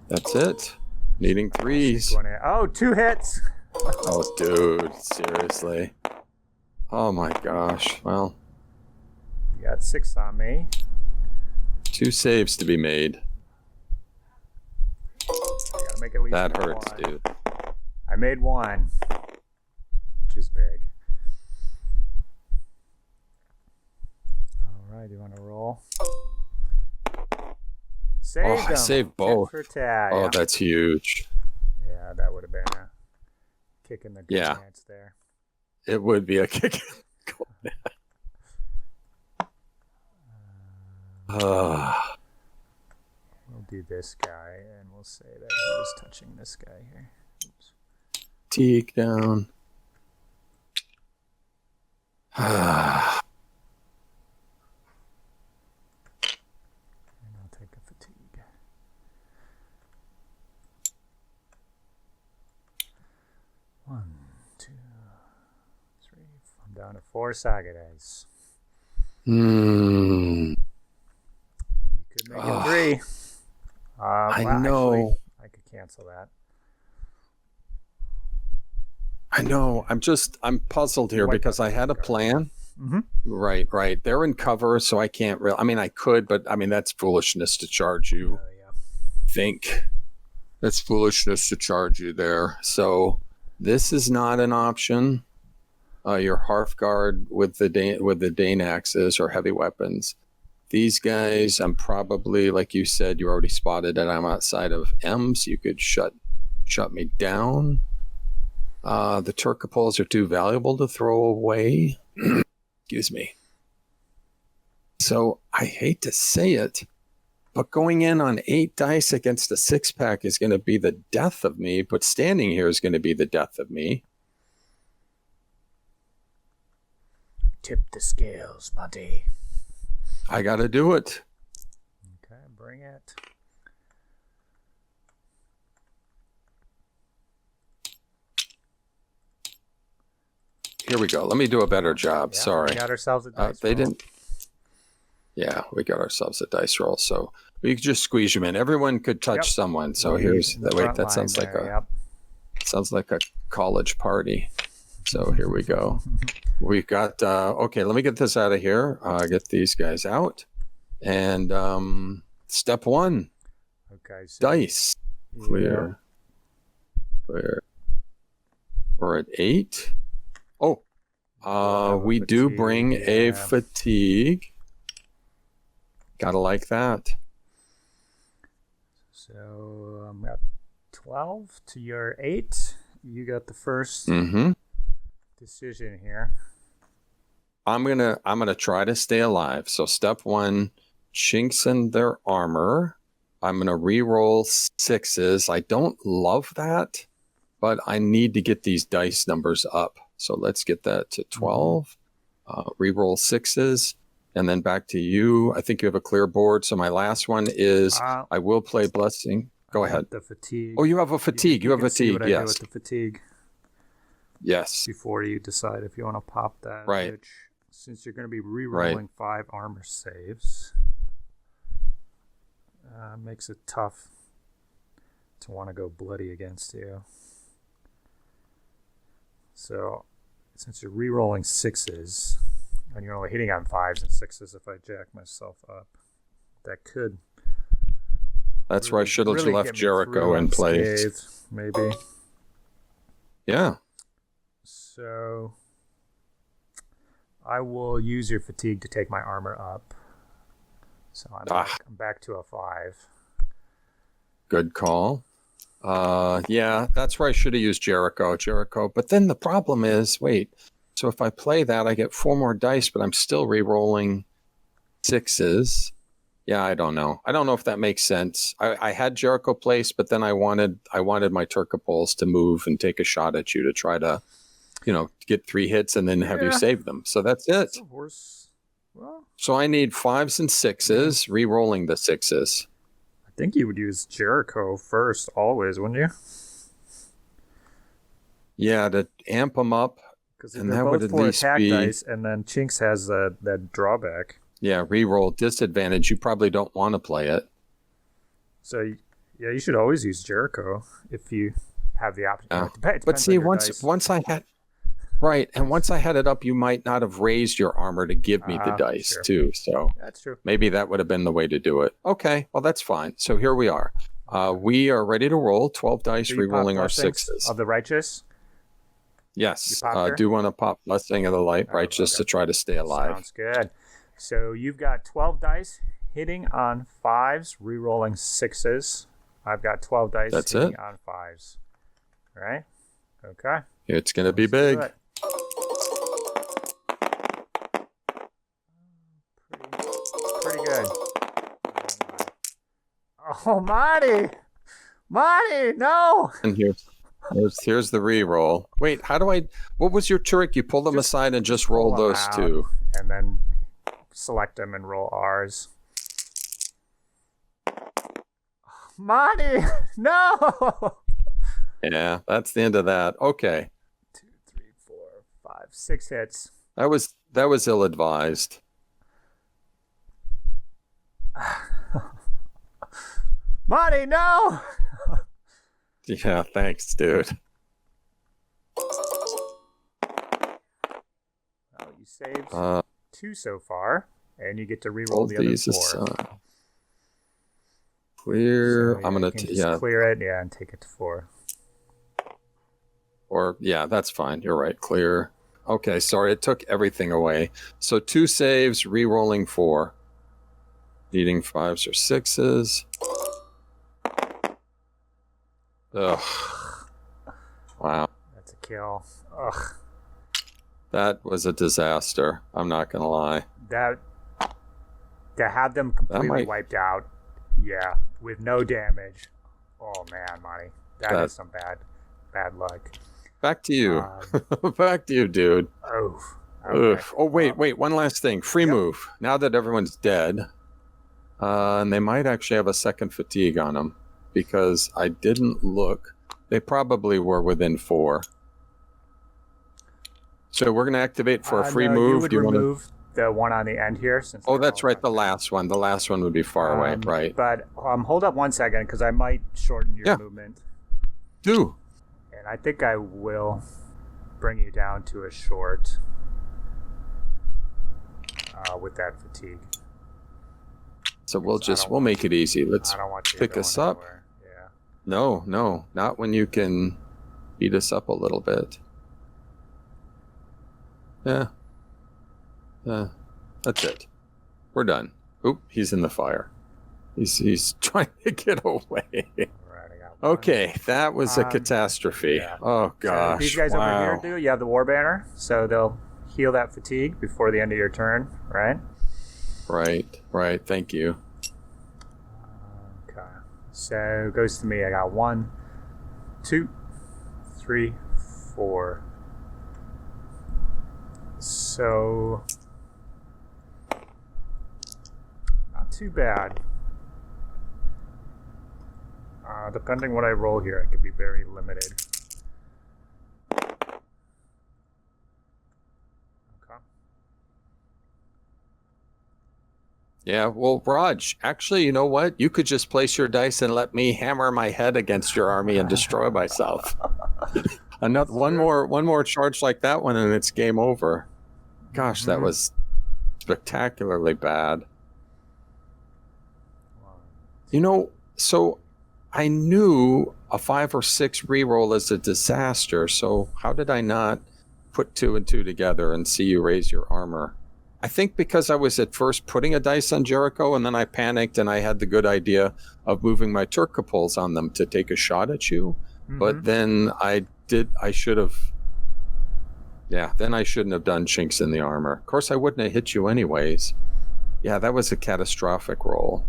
That's it. Needing 3s. Oh, 2 hits. Oh, dude, seriously. Oh my gosh. Well, you got 6 on me. 2 saves to be made. Gotta make at least that hurts, 1. dude. I made 1, which is big. All right, you want to roll? Saved them. I saved both. Oh, that's huge. Yeah, that would have been a kick in the good pants there. It would be a kick in the good pants. We'll do this guy, and we'll say that he was touching this guy here. Oops. Fatigue down. And I'll take a fatigue. One, two, three. I'm down to 4 Saga dice. Hmm. You could make it 3. I well, know. Actually, I could cancel that. I know. I'm puzzled here because I had a plan. Mm-hmm. Right. They're in cover, so I can't really. I mean, I could, but I mean, that's foolishness to charge you. Yeah. Think that's foolishness to charge you there. So this is not an option. Your Hearthguard with the Dane axes or heavy weapons. These guys, I'm probably, like you said, you already spotted that I'm outside of M, so you could shut me down. The Turcopoles are too valuable to throw away. Excuse me. So I hate to say it, but going in on 8 dice against a 6-pack is going to be the death of me, but standing here is going to be the death of me. Tip the scales, Monte. I got to do it. Okay, bring it. Here we go. Let me do a better job. Yeah, Sorry. We got ourselves a dice They roll. didn't. Yeah, we got ourselves a dice roll. So we could just squeeze them in. Everyone could touch someone. So here's the that. Wait, front that line sounds like there, sounds like a college party. So here we go. We've got, okay, let me get this out of here. Get these guys out. And step 1, Okay. So dice. Clear. We're at 8. Oh, we do fatigue, bring a yeah. fatigue. Gotta like that. So I'm at 12 to your 8. You got the first decision here. I'm gonna try to stay alive. So step 1, chinks in their armor. I'm gonna re-roll 6s. I don't love that, but I need to get these dice numbers up. So let's get that to 12. Re-roll 6s, and then back to you. I think you have a clear board. So my last one is I will play Blessing. Go ahead. The fatigue. Oh, you have a fatigue. You have a see fatigue. what I do Yes. with the fatigue Yes. before you decide if you want to pop that. Right. Which, since you're going to be re-rolling 5 armor saves, makes it tough to want to go bloody against you. So, since you're re-rolling 6s, and you're only hitting on 5s and 6s, if I jack myself up, that could. That's where I should have really left get me Jericho through in place. unscathed, maybe. Yeah. So I will use your fatigue to take my armor up. So I'm back to a 5. Good call. Yeah, that's where I should have used Jericho. But then the problem is, wait, so if I play that, I get 4 more dice, but I'm still re-rolling 6s. Yeah, I don't know. I don't know if that makes sense. I had Jericho placed, but then I wanted my Turcopoles to move and take a shot at you to try to, get 3 hits and then have you save them. So that's it. That's a horse. Well, So I need 5s and 6s, re-rolling the 6s. I think you would use Jericho first, always, wouldn't you? Yeah, to amp them up. Because And they're that would both at 4 least attack be- dice, and then Chinks has that drawback. Yeah, re-roll disadvantage. You probably don't want to play it. So yeah, you should always use Jericho if you have the option. Yeah. It depends But see, on your dice. once I had it up, you might not have raised your armor to give me the dice sure. too. So That's true. maybe that would have been the way to do it. Okay, well that's fine. So here we are. We are ready to roll 12 dice, So you re-rolling pop our blessings 6s. of the righteous. Yes, You popped her? do want to pop Blessing of the Light, right? Just to try to stay alive. Sounds good. So you've got 12 dice hitting on 5s, re-rolling 6s. I've got 12 dice That's hitting it. on 5s. All right? Okay. It's going to be Let's do big. it. Pretty good. Oh, Oh, Monte! Monte, no! And here's the re-roll. Wait, what was your trick? You pull them aside and just roll pull them those out, two. And then select them and roll R's. Monte, no! Yeah, that's the end of that. Okay. 2, 3, 4, 5, 6 hits. That was ill-advised. Monte, no! Yeah, thanks, dude. Oh, you saved 2 so far, and you get to reroll Hold the other these 4. aside. Clear. So, I'm gonna clear it, and take it to 4. Or yeah, that's fine. You're right. Clear. Okay, sorry, it took everything away. So 2 saves, re-rolling 4. Needing 5s or 6s. Ugh. Wow. That's a kill. Ugh. That was a disaster. I'm not gonna lie. To have them completely wiped out, yeah, with no damage. Oh man, Monte, that is some bad luck. Back to you. Back to you, dude. Oh. Okay. Oh, wait. One last thing. Free move. Now that everyone's dead, and they might actually have a second fatigue on them because I didn't look. They probably were within 4. So we're going to activate for a free move. You would remove the one on the end here. Since that's right. The last one. The last one would be far away. Right. But hold up 1 second because I might shorten your movement. Do. And I think I will bring you down to a short with that fatigue. So we'll make it easy. Let's pick us up. Anywhere. Yeah. No, not when you can beat us up a little bit. Yeah. That's it. We're done. Oop, he's in the fire. He's trying to get away. Okay, that was a catastrophe. Yeah. Oh gosh. So these guys over here you have the war banner, so they'll heal that fatigue before the end of your turn, right? Right. Thank you. Okay. So it goes to me. I got 1, 2, 3, 4. So not too bad. Depending what I roll here, it could be very limited. Okay. Yeah, well, Rodge, actually, you know what? You could just place your dice and let me hammer my head against your army and destroy myself. One more charge like that one, and it's game over. Gosh, that was spectacularly bad. You know, so I knew a 5 or 6 reroll is a disaster, so how did I not put 2 and 2 together and see you raise your armor? I think because I was at first putting a dice on Jericho, and then I panicked and I had the good idea of moving my Turkopolls on them to take a shot at you. But then I shouldn't have done chinks in the armor. Of course, I wouldn't have hit you anyways. Yeah, that was a catastrophic roll.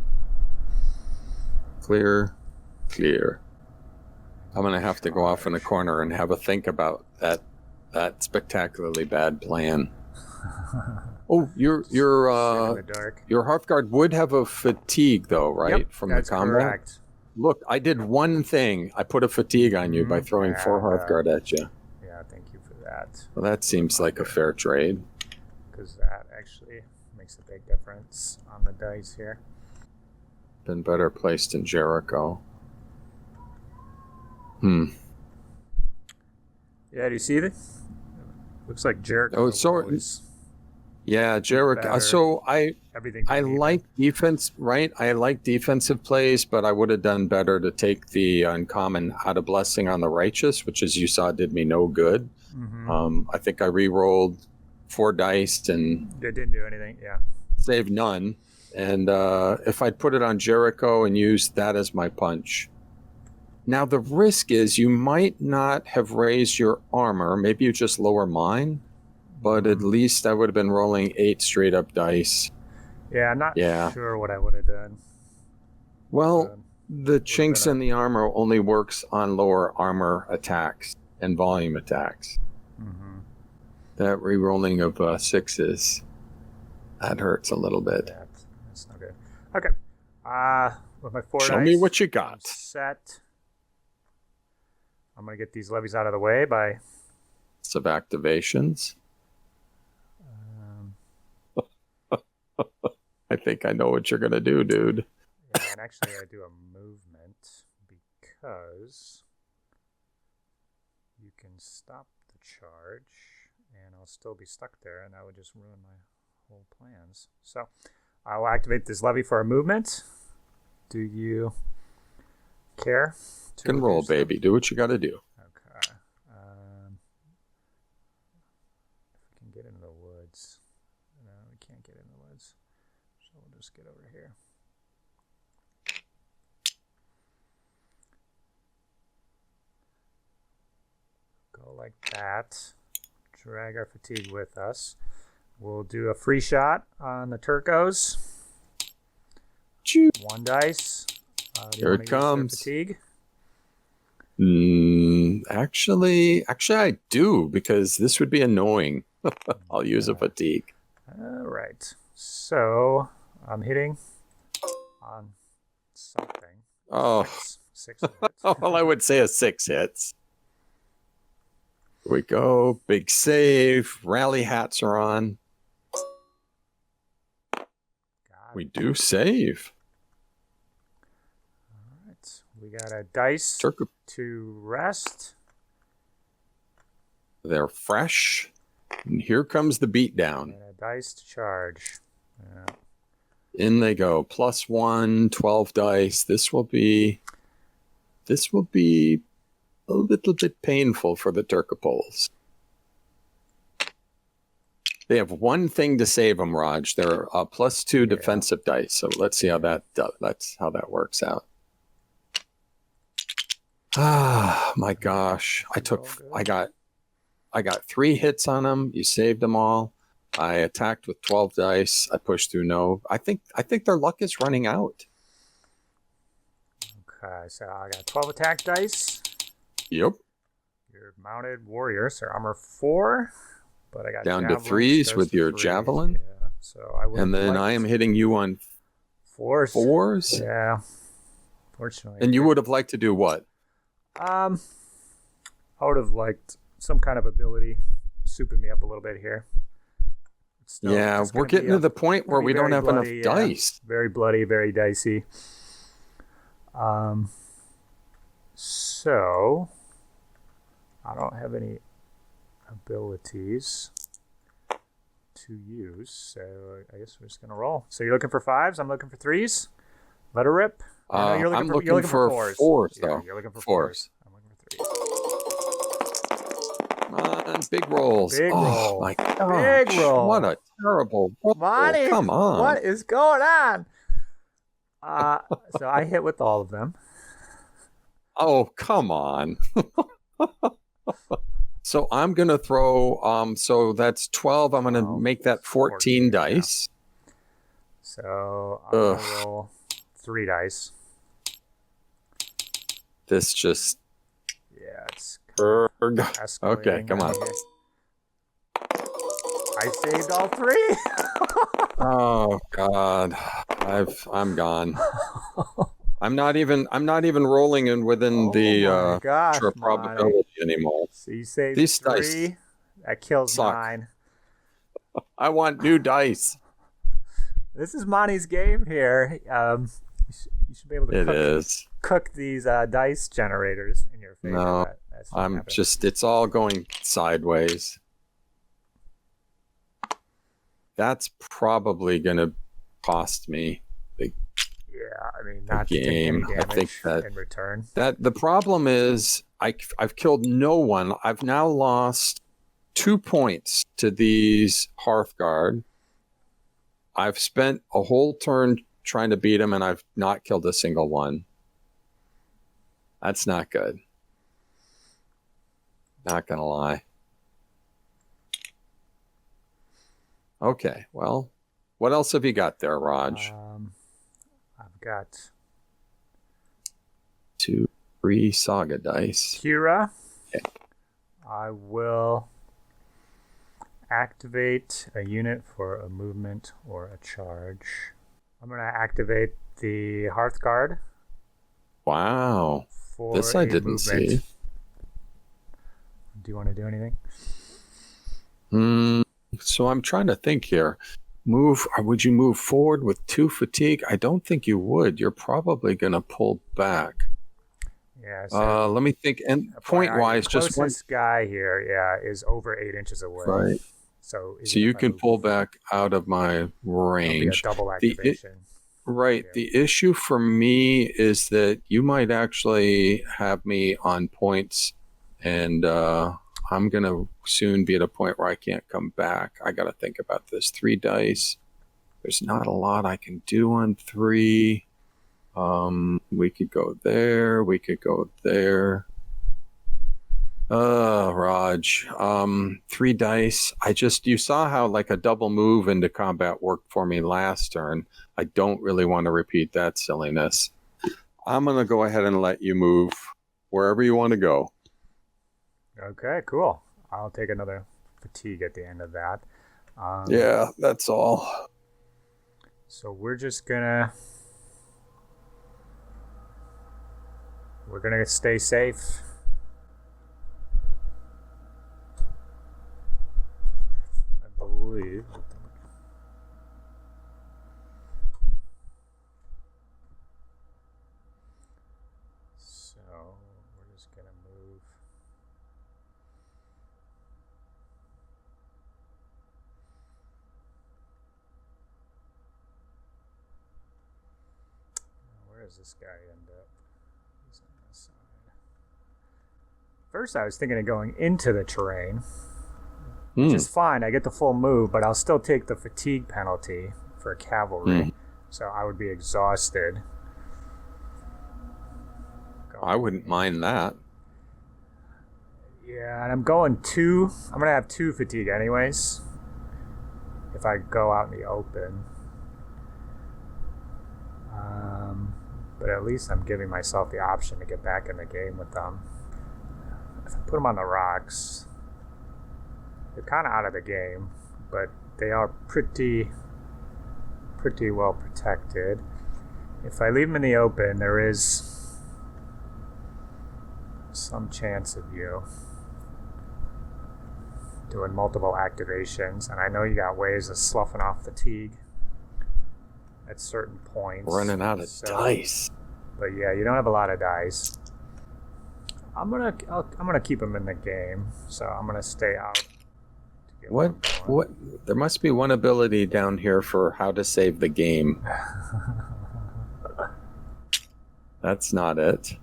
Clear. I'm going to have to go off in a corner and have a think about that spectacularly bad plan. Oh, your Hearthguard would have a fatigue though, right? From the combat. Correct. Look, I did one thing. I put a fatigue on you by throwing 4 Hearthguard at you. Yeah, thank you for that. Well, that seems like a fair trade. Because that actually makes a big difference on the dice here. Been better placed in Jericho. Yeah, do you see this? Looks like Jericho. Yeah, Jericho. Better. So I like defense, right? I like defensive plays, but I would have done better to take the uncommon Out of Blessing on the Righteous, which, as you saw, did me no good. I think I re-rolled 4 dice and it didn't do anything. Yeah, saved none. And if I'd put it on Jericho and used that as my punch. Now the risk is you might not have raised your armor. Maybe you just lower mine. But at least I would have been rolling 8 straight up dice. Yeah, I'm not sure what I would have done. Well, The chinks in the armor only works on lower armor attacks and volume attacks. Mm-hmm. That re-rolling of 6s, that hurts a little bit. That's not good. Okay. With my 4 Show dice, me what you I'm got. set. I'm going to get these levies out of the way by... Some activations. I think I know what you're going to do, dude. Yeah, and actually I do a movement because you can stop the charge and I'll still be stuck there and that would just ruin my whole plans. So I will activate this levy for a movement. Do you care? You can roll, baby. Do what you got to do. Okay. If we can get into the woods. No, we can't get in the woods. So we'll just get over here. Go like that. Drag our fatigue with us. We'll do a free shot on the Turcos. Choo. 1 dice. Here it comes. Fatigue. Actually, I do, because this would be annoying. I'll use a fatigue. All right. So I'm hitting on something. Oh, 6 hits. well, I would say a 6 hits. Here we go. Big save. Rally hats are on. We do save. All right. We got a dice Turco. to rest. They're fresh. And here comes the beatdown. And a dice to charge. In they go. +1, 12 dice. This will be a little bit painful for the Turcopoles. They have one thing to save them, Rodge. They're +2 defensive dice. So let's see how that works out. Ah, my gosh! I got 3 hits on them. You saved them all. I attacked with 12 dice. I pushed through no. I think their luck is running out. Okay, so I got 12 attack dice. Yep. Your mounted warriors are armor 4, but I got down to javelins, 3s goes with to your 3s. javelin. Yeah, so I would. And then I am hitting you on 4s. Yeah. Fortunately. And you would have liked to do what? I would have liked some kind of ability souping me up a little bit here. Yeah, we're getting to the point where we don't have enough dice. Very bloody, very dicey. So I don't have any abilities to use, so I guess we're just gonna roll. So you're looking for 5s. I'm looking for 3s. Let her rip. I'm looking for 4s, though. Yeah, you're looking for 4s. I'm looking for 3s. Come on, big rolls. Big oh roll. My gosh, Big roll. What a terrible roll. Monte, come on. what is going on? So I hit with all of them. Oh, come on. So I'm going to throw, so that's 12. I'm going to make that 14 dice. Yeah. So I'm going to roll 3 dice. This just... Yeah, it's escalating. Okay, come on. I saved all 3. Oh, God. I'm gone. I'm not even rolling in within the probability anymore. So you saved These 3. Dice that kills suck. 9. I want new dice. This is Monte's game here. You should be able to cook these dice generators in your favor. No, it's all going sideways. That's probably going to cost me not game. Any damage I think that in return. That the problem is I've killed no one. I've now lost 2 points to these Hearthguard. I've spent a whole turn trying to beat them, and I've not killed a single one. That's not good. Not gonna lie. Okay, well, what else have you got there, Rodge? I've got 2, 3 Saga dice. Kira, Yeah. I will activate a unit for a movement or a charge. I'm going to activate the Hearthguard Wow. for This I a didn't movement. see. Do you want to do anything? So I'm trying to think here. Would you move forward with 2 fatigue? I don't think you would. You're probably going to pull back. Yeah. So Let me think. And point-wise, just one. closest guy here, is over 8 inches away. Right. So You can pull back out of my range. It'll be a double activation. Right. Yeah. The issue for me is that you might actually have me on points, and I'm going to soon be at a point where I can't come back. I got to think about this. 3 dice. There's not a lot I can do on 3. We could go there. We could go there. Rodge. 3 dice. You saw how like a double move into combat worked for me last turn. I don't really want to repeat that silliness. I'm going to go ahead and let you move wherever you want to go. Okay, cool. I'll take another fatigue at the end of that. Yeah, that's all. So we're gonna stay safe. I believe. So we're just gonna move. Where does this guy end up? He's on this side. First, I was thinking of going into the terrain, which is fine. I get the full move, but I'll still take the fatigue penalty for cavalry. So I would be exhausted. I wouldn't mind that. Yeah, and I'm going I'm going to have 2 fatigue anyways if I go out in the open. But at least I'm giving myself the option to get back in the game with them. If I put them on the rocks, they're kind of out of the game, but they are pretty well protected. If I leave them in the open, there is some chance of you doing multiple activations, and I know you got ways of sloughing off fatigue at certain points. Running out of dice. But yeah, you don't have a lot of dice. I'm gonna keep them in the game, so I'm gonna stay out. What? There must be one ability down here for how to save the game. That's not it.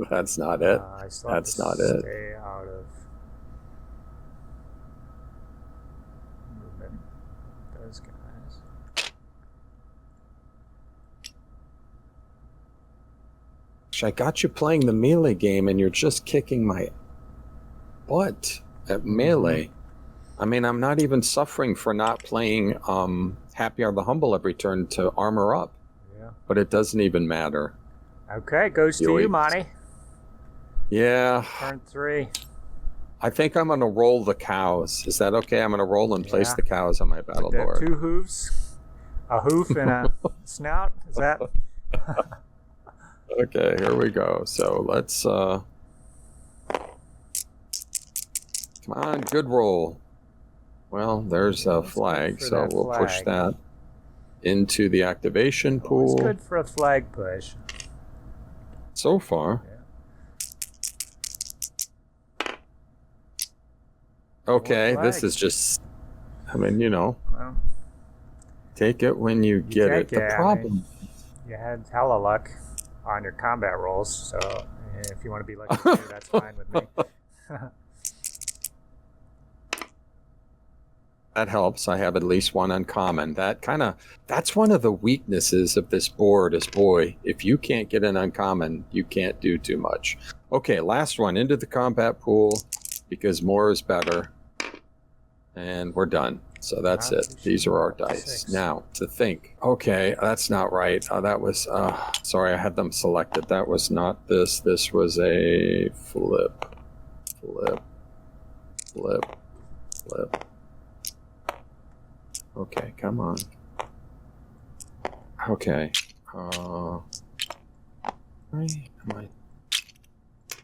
That's not it. That's not it. Stay out of movement. Those guys. I got you playing the melee game, and you're just kicking my butt at melee. I mean, I'm not even suffering for not playing Happy Are the Humble every turn to armor up. Yeah. But it doesn't even matter. Okay, goes to you, Monte. Yeah. Turn 3. I think I'm going to roll the cows. Is that okay? I'm going to roll and place the cows on my battle board. 2 hooves, a hoof, and a snout. Is that? Okay, here we go. So let's... Come on, good roll. Well, there's a flag, so we'll push that into the activation pool. It's good for a flag push. So far. Yeah. Okay, this is just... I mean, Well, take it when you get it. The problem... you had hella luck on your combat rolls, so if you want to be lucky too, that's fine with me. That helps. I have at least one uncommon. That's one of the weaknesses of this board is, boy, if you can't get an uncommon, you can't do too much. Okay, last one into the combat pool because more is better. And we're done. So that's it. These are our dice. 6. Now, to think. Okay, that's not right. That was... sorry, I had them selected. That was not this. This was a flip. Flip. Flip. Flip. Okay, come on. Okay. I'm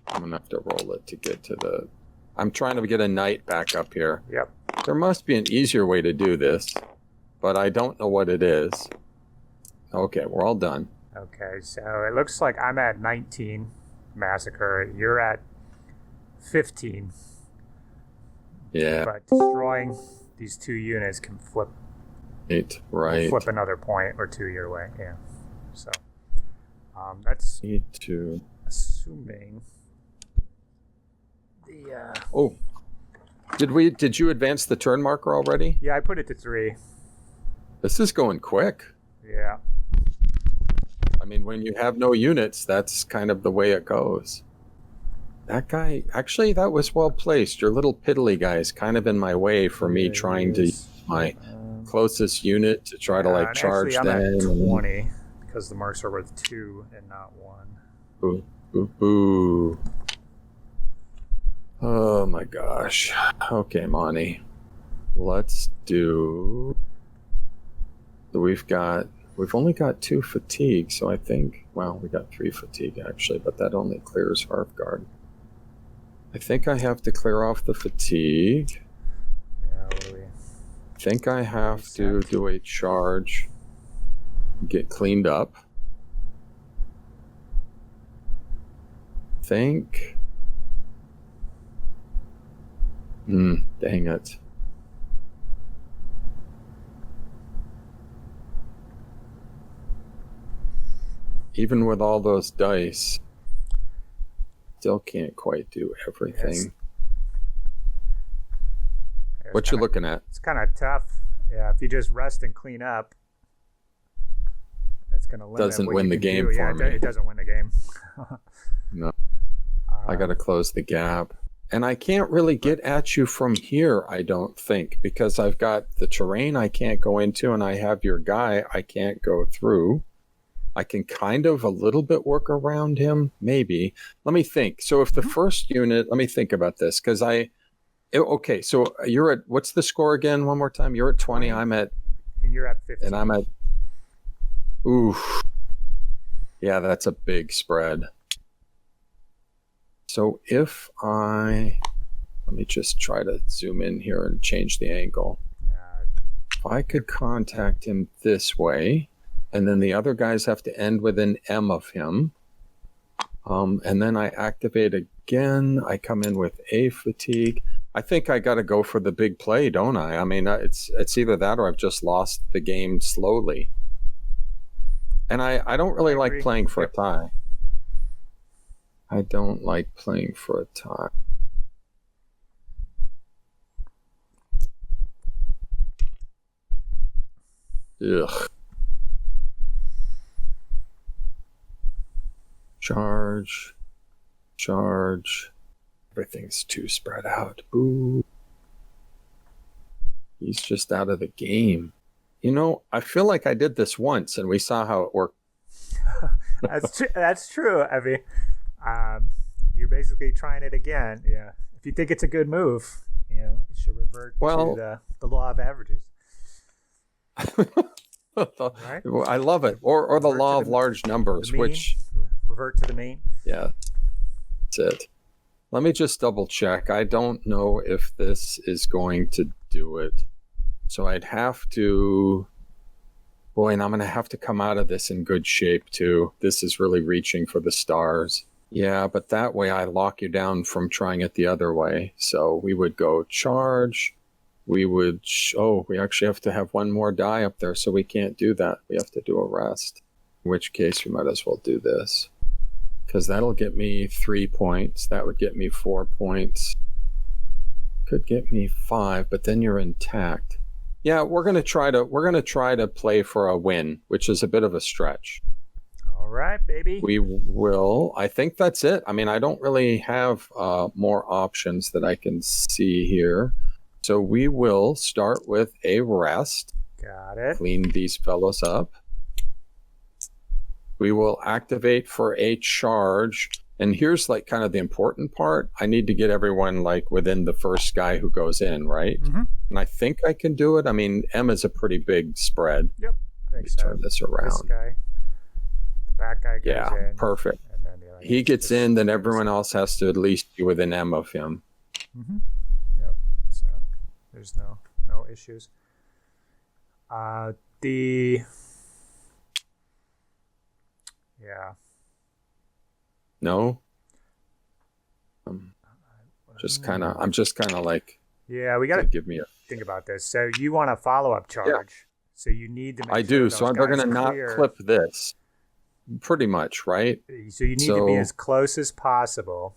gonna have to roll it to get to the... I'm trying to get a knight back up here. Yep. There must be an easier way to do this, but I don't know what it is. Okay, we're all done. Okay, so it looks like I'm at 19 massacre. You're at 15. Yeah. But destroying these 2 units can flip. Right. Flip another point or 2 your way. Yeah. So that's Need to... assuming the. Oh. Did you advance the turn marker already? Yeah, I put it to 3. This is going quick. Yeah. I mean, when you have no units, that's kind of the way it goes. That guy, actually, that was well placed. Your little piddly guy is kind of in my way for me trying to use my closest unit to try to like charge them. Actually, I'm at 20 because the marks are worth 2 and not 1. Boo, boo, boo. Oh my gosh. Okay, Monte. Let's do... We've only got 2 fatigue, so I think... Well, we got 3 fatigue, actually, but that only clears Hearthguard. I think I have to clear off the fatigue. Yeah, I think I have to do a charge, get cleaned up. Think... dang it. Even with all those dice, still can't quite do everything. What you looking at? It's kind of tough. Yeah, if you just rest and clean up, it's going to limit Doesn't what win you the can game do. for me. It doesn't win the game. No. I got to close the gap. And I can't really get at you from here, I don't think, because I've got the terrain I can't go into, and I have your guy I can't go through. I can kind of a little bit work around him, maybe. Let me think. So if the first unit, let me think about this, because okay, so you're at, what's the score again, one more time? You're at 20, I'm at... And you're at 15. And I'm at... Oof. Yeah, that's a big spread. So if let me just try to zoom in here and change the angle. If I could contact him this way, and then the other guys have to end with an M of him, and then I activate again, I come in with a fatigue. I think I got to go for the big play, don't I? I mean, it's either that or I've just lost the game slowly. And I don't really like playing for a tie. I don't like playing for a tie. Ugh. Charge. Everything's too spread out. Boo. He's just out of the game. You know, I feel like I did this once and we saw how it worked. That's true, Evie. You're basically trying it again. Yeah. If you think it's a good move, you should revert to the law of averages. Right? I love it. Or the law of large numbers, which... Revert to the mean. Yeah. That's it. Let me just double check. I don't know if this is going to do it. So I'd have to... Boy, and I'm going to have to come out of this in good shape, too. This is really reaching for the stars. Yeah, but that way I lock you down from trying it the other way. So we would go charge. We would... we actually have to have one more die up there, so we can't do that. We have to do a rest. In which case, we might as well do this. Because that'll get me 3 points. That would get me 4 points. Could get me 5, but then you're intact. Yeah, we're gonna try to play for a win, which is a bit of a stretch. All right, baby. We will. I think that's it. I mean, I don't really have more options that I can see here. So we will start with a rest. Got it. Clean these fellows up. We will activate for a charge. And here's like kind of the important part. I need to get everyone like within the first guy who goes in, right? Mm-hmm. And I think I can do it. I mean, M is a pretty big spread. Yep. Let me turn this around. This guy, the back guy goes in. Perfect. And then the other He gets in, then everyone else has to at least be within M of him. Mm-hmm. Yep. So there's no issues. No? I'm just kind of like, yeah, we got to give me a think about this. So you want a follow-up charge. Yeah. So you need to make I sure do. those So we're going to guys not clear. clip this. Pretty much, right? So you need to be as close as possible.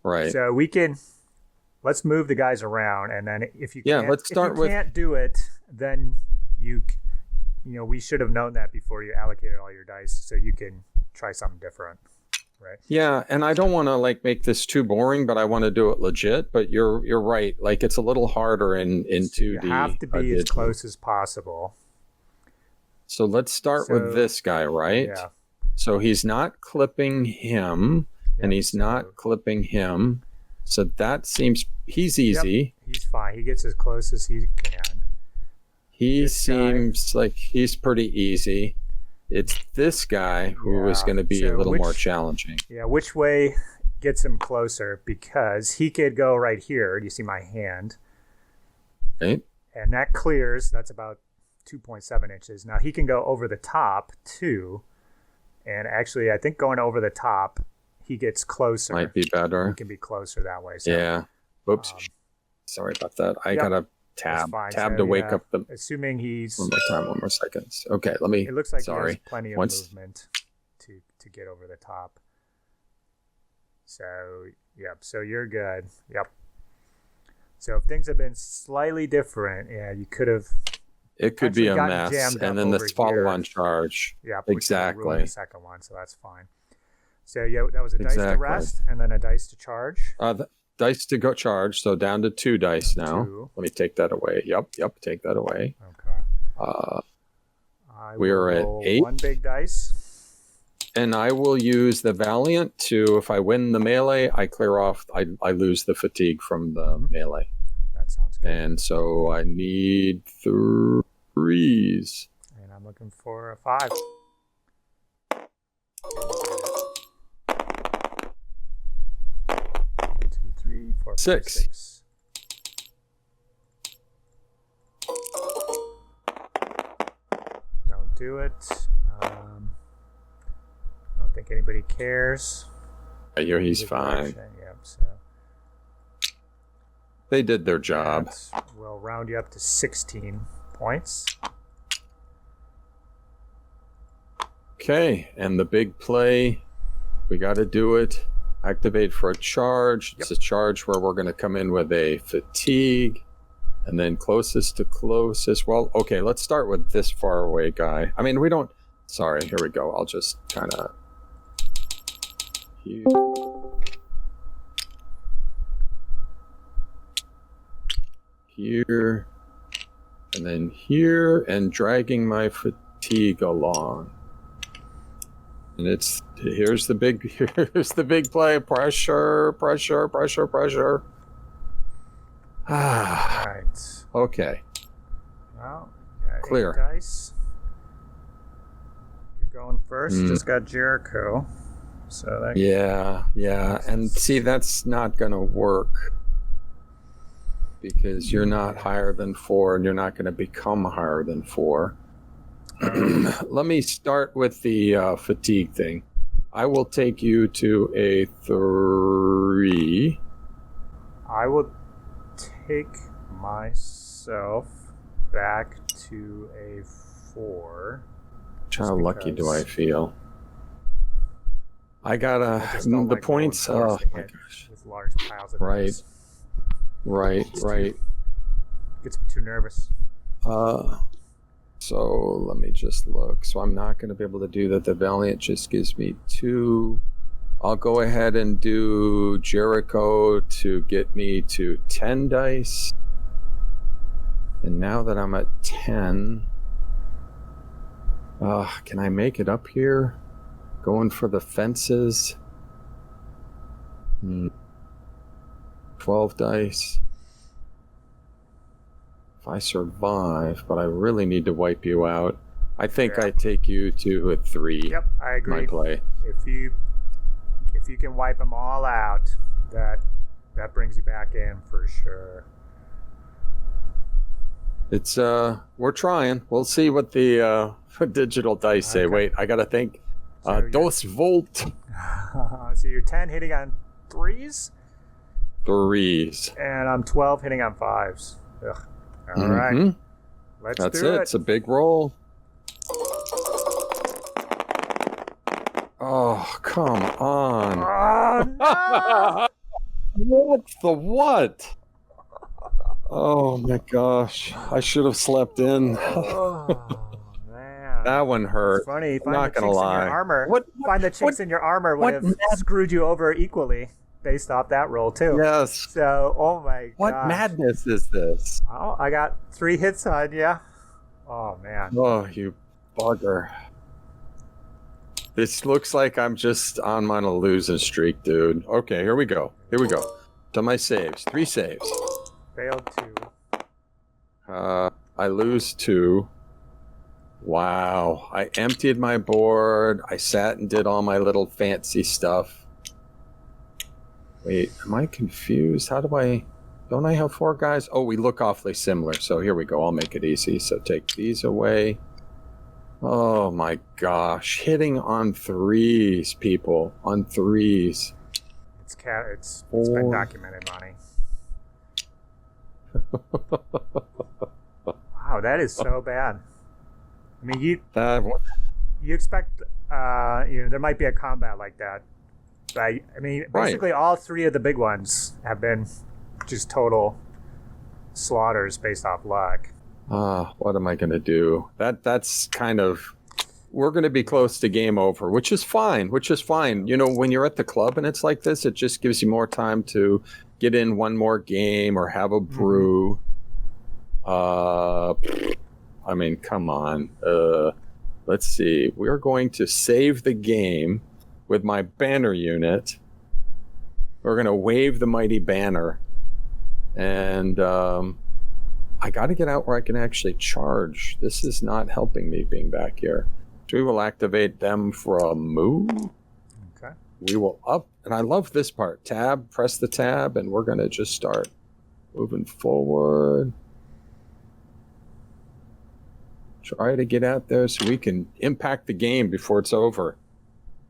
Right. So let's move the guys around, and then if you can't do it, then we should have known that before you allocated all your dice, so you can try something different, right? Yeah, and I don't want to like make this too boring, but I want to do it legit. But you're right. Like it's a little harder in 2D. You have to be as close as possible. So let's start with this guy, right? Yeah. So he's not clipping him, and he's not clipping him. So that seems he's easy. Yep, he's fine. He gets as close as he can. He seems like he's pretty easy. It's this guy who is going to be a little more challenging. Yeah, which way gets him closer? Because he could go right here. Do you see my hand? Right. And that clears. That's about 2.7 inches. Now he can go over the top too. And actually, I think going over the top, he gets closer. Might be better. He can be closer that way. So, yeah. Oops. Sorry about that. I got to tab to wake up the... Assuming he's... One more second. Okay, let me... It looks like he has plenty of movement to get over the top. So, so you're good. Yep. So if things have been slightly different, you could have... It could be a mess, and then the follow-on charge. Yeah, exactly. The second one, so that's fine. So that was a dice to rest, and then a dice to charge. The dice to go charge, so down to 2 dice now. 2. Let me take that away. Yep, take that away. Okay. We are at 8. 1 big dice. And I will use the Valiant to, if I win the melee, I clear off, I lose the fatigue from the melee. That sounds good. And so I need 3s. And I'm looking for a 5. 1, 2, 3, 4, 5, 6. Don't do it. I don't think anybody cares. He's fine. Yep, so. They did their job. We'll round you up to 16 points. Okay, and the big play, we got to do it. Activate for a charge. It's a charge where we're going to come in with a fatigue, and then closest to closest. Well, okay, let's start with this far away guy. I mean, we don't... Sorry, here we go. I'll just kind of... Here, and then here, and dragging my fatigue along. And here's the big play. Pressure. Ah. Right. Okay. Well, clear. 8 dice. You're going first. Just got Jericho. So that yeah. And see, that's not gonna work. Because you're not higher than 4, and you're not going to become higher than 4. Let me start with the fatigue thing. I will take you to a 3. I will take myself back to a 4. How lucky do I feel? I got the points. Oh my gosh! With large piles of dice. Right. Gets me too nervous. So let me just look. So I'm not going to be able to do that. The Valiant just gives me 2. I'll go ahead and do Jericho to get me to 10 dice. And now that I'm at 10, can I make it up here? Going for the fences. 12 dice. If I survive, but I really need to wipe you out. I think I take you to a 3. Yep, I agree. My play. If you can wipe them all out, that brings you back in for sure. It's we're trying. We'll see what the digital dice say. Wait, I gotta think. Dos volt. So you're 10 hitting on 3s? 3s. And I'm 12 hitting on 5s. Ugh. All right. Let's do it. It's a big roll. Oh, come on. Oh, no! What the what? Oh my gosh. I should have slept in. Oh, man. That one hurt. It's funny. I'm not gonna lie. In your armor. What? Find the chinks in your armor would have screwed you over equally based off that roll, too. Yes. So, oh my god. What madness is this? Oh, I got 3 hits on you. Oh, man. Oh, you bugger. This looks like I'm just on a losing streak, dude. Okay, here we go. To my saves. 3 saves. Failed 2. I lose 2. Wow. I emptied my board. I sat and did all my little fancy stuff. Wait, am I confused? Don't I have 4 guys? Oh, we look awfully similar. So here we go. I'll make it easy. So take these away. Oh my gosh. Hitting on 3s, people. On 3s. It's been documented, Monty. Wow, that is so bad. I mean, you expect there might be a combat like that, but I mean, basically all 3 of the big ones have been just total slaughters based off luck. What am I going to do? That's kind of, we're going to be close to game over, which is fine. You know, when you're at the club and it's like this, it just gives you more time to get in one more game or have a brew. I mean, come on. Let's see. We're going to save the game with my banner unit. We're going to wave the mighty banner. And I got to get out where I can actually charge. This is not helping me being back here. So we will activate them for a move. Okay. We will up. And I love this part. Tab, press the tab, and we're going to just start moving forward. Try to get out there so we can impact the game before it's over.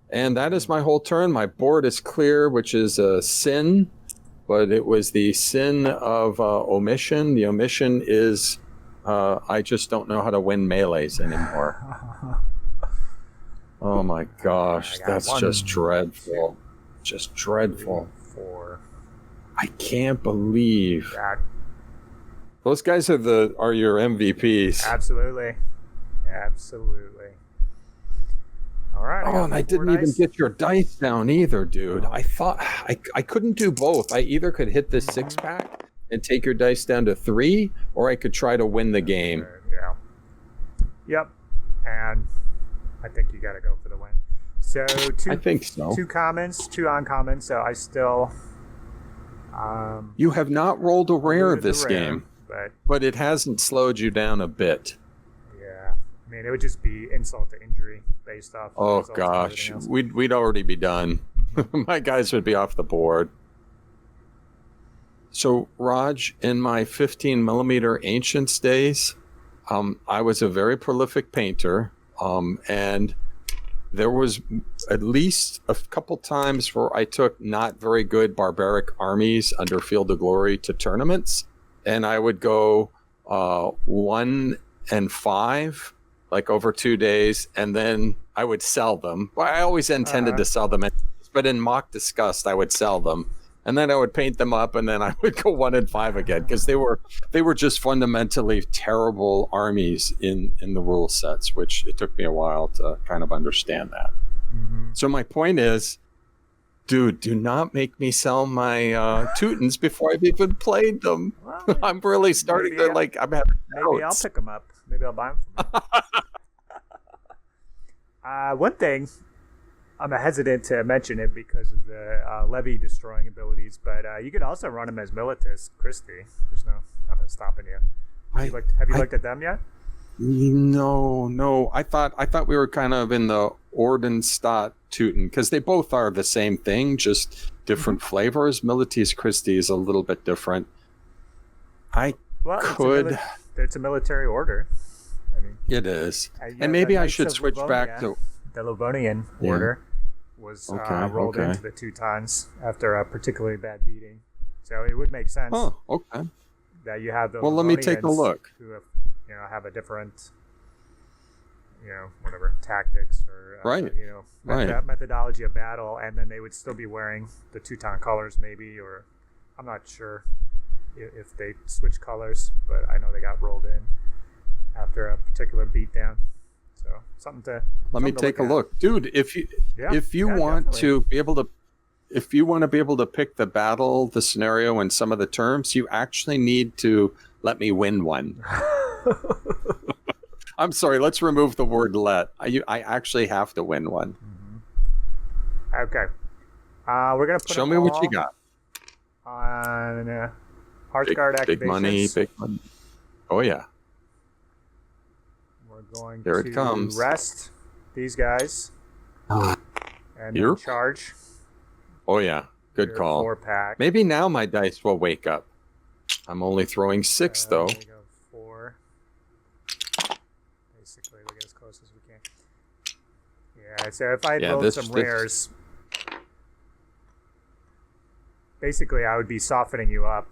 And that is my whole turn. My board is clear, which is a sin, but it was the sin of omission. The omission is I just don't know how to win melees anymore. Oh my gosh, that's just dreadful. Just dreadful. 4. I can't believe those guys are your MVPs. Absolutely. All right. Oh, and I didn't even get your dice down either, dude. I thought I couldn't do both. I either could hit the 6-pack and take your dice down to 3, or I could try to win the game. Yeah. Yep. And I think you got to go for the win. So I think so. 2 commons, 2 uncommons. So I still. You have not rolled a rare this game, but it hasn't slowed you down a bit. Yeah, I mean it would just be insult to injury based off. Oh gosh, we'd already be done. My guys would be off the board. So Rodge, in my 15mm Ancients days, I was a very prolific painter, and there was at least a couple times where I took not very good barbaric armies under Field of Glory to tournaments, and I would go 1 and 5, like over 2 days, and then I would sell them. Well, I always intended to sell them, but in mock disgust, I would sell them. And then I would paint them up, and then I would go 1 and 5 again, because they were just fundamentally terrible armies in the rule sets, which it took me a while to kind of understand that. Mm-hmm. So my point is, Dude, do not make me sell my Teutons before I've even played them. Well, I'm really starting to maybe, I'm having maybe I'll doubts. pick them up. Maybe I'll buy them from you. One thing, I'm hesitant to mention it because of the levy destroying abilities, but you could also run them as Militus Christi. There's nothing stopping you. Have you looked at them yet? No. I thought we were kind of in the Ordenstadt Teuton because they both are the same thing, just different flavors. Militis Christi is a little bit different. It's a military order. I mean, it is, and maybe I should switch back to the Livonian order. Was rolled into the Teutons after a particularly bad beating, so it would make sense. Oh, okay. That you have the let me take a look. Who have a different, whatever tactics or methodology of battle, and then they would still be wearing the Teuton colors, maybe, or I'm not sure if they switch colors, but I know they got rolled in after a particular beatdown. So something to let me take a look, dude. If you want to be able to pick the battle, the scenario, and some of the terms, you actually need to let me win one. I'm sorry. Let's remove the word "let." I actually have to win one. Mm-hmm. Okay. We're gonna put show me what you got on Hearthguard activations. Big money. Oh yeah. We're going Here to it comes. Rest these guys and then charge. Oh yeah, good call. 4-pack. Maybe now my dice will wake up. I'm only throwing 6 though. There we go, 4. Basically, we get as close as we can. Yeah, so if I rolled some rares, basically I would be softening you up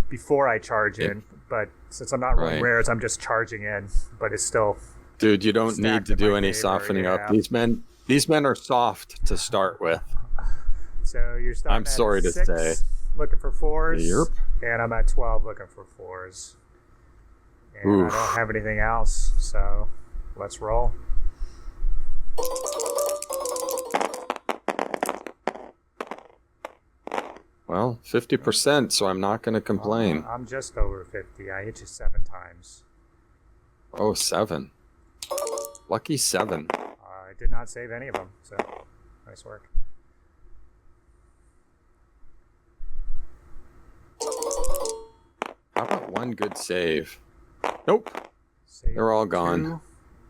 before I charge in. But since I'm not rolling rares, I'm just charging in. But it's still. Dude, you don't need to do any softening up. These men are soft to start with. So you're starting I'm sorry to 6, say. Looking for 4s. Yep. And I'm at 12 looking for 4s. And I don't have anything else, so let's roll. Well, 50%, so I'm not going to complain. I'm just over 50. I hit you 7 times. Oh, 7. Lucky 7. I did not save any of them, so nice work. How about one good save? Nope. They're all gone. 2.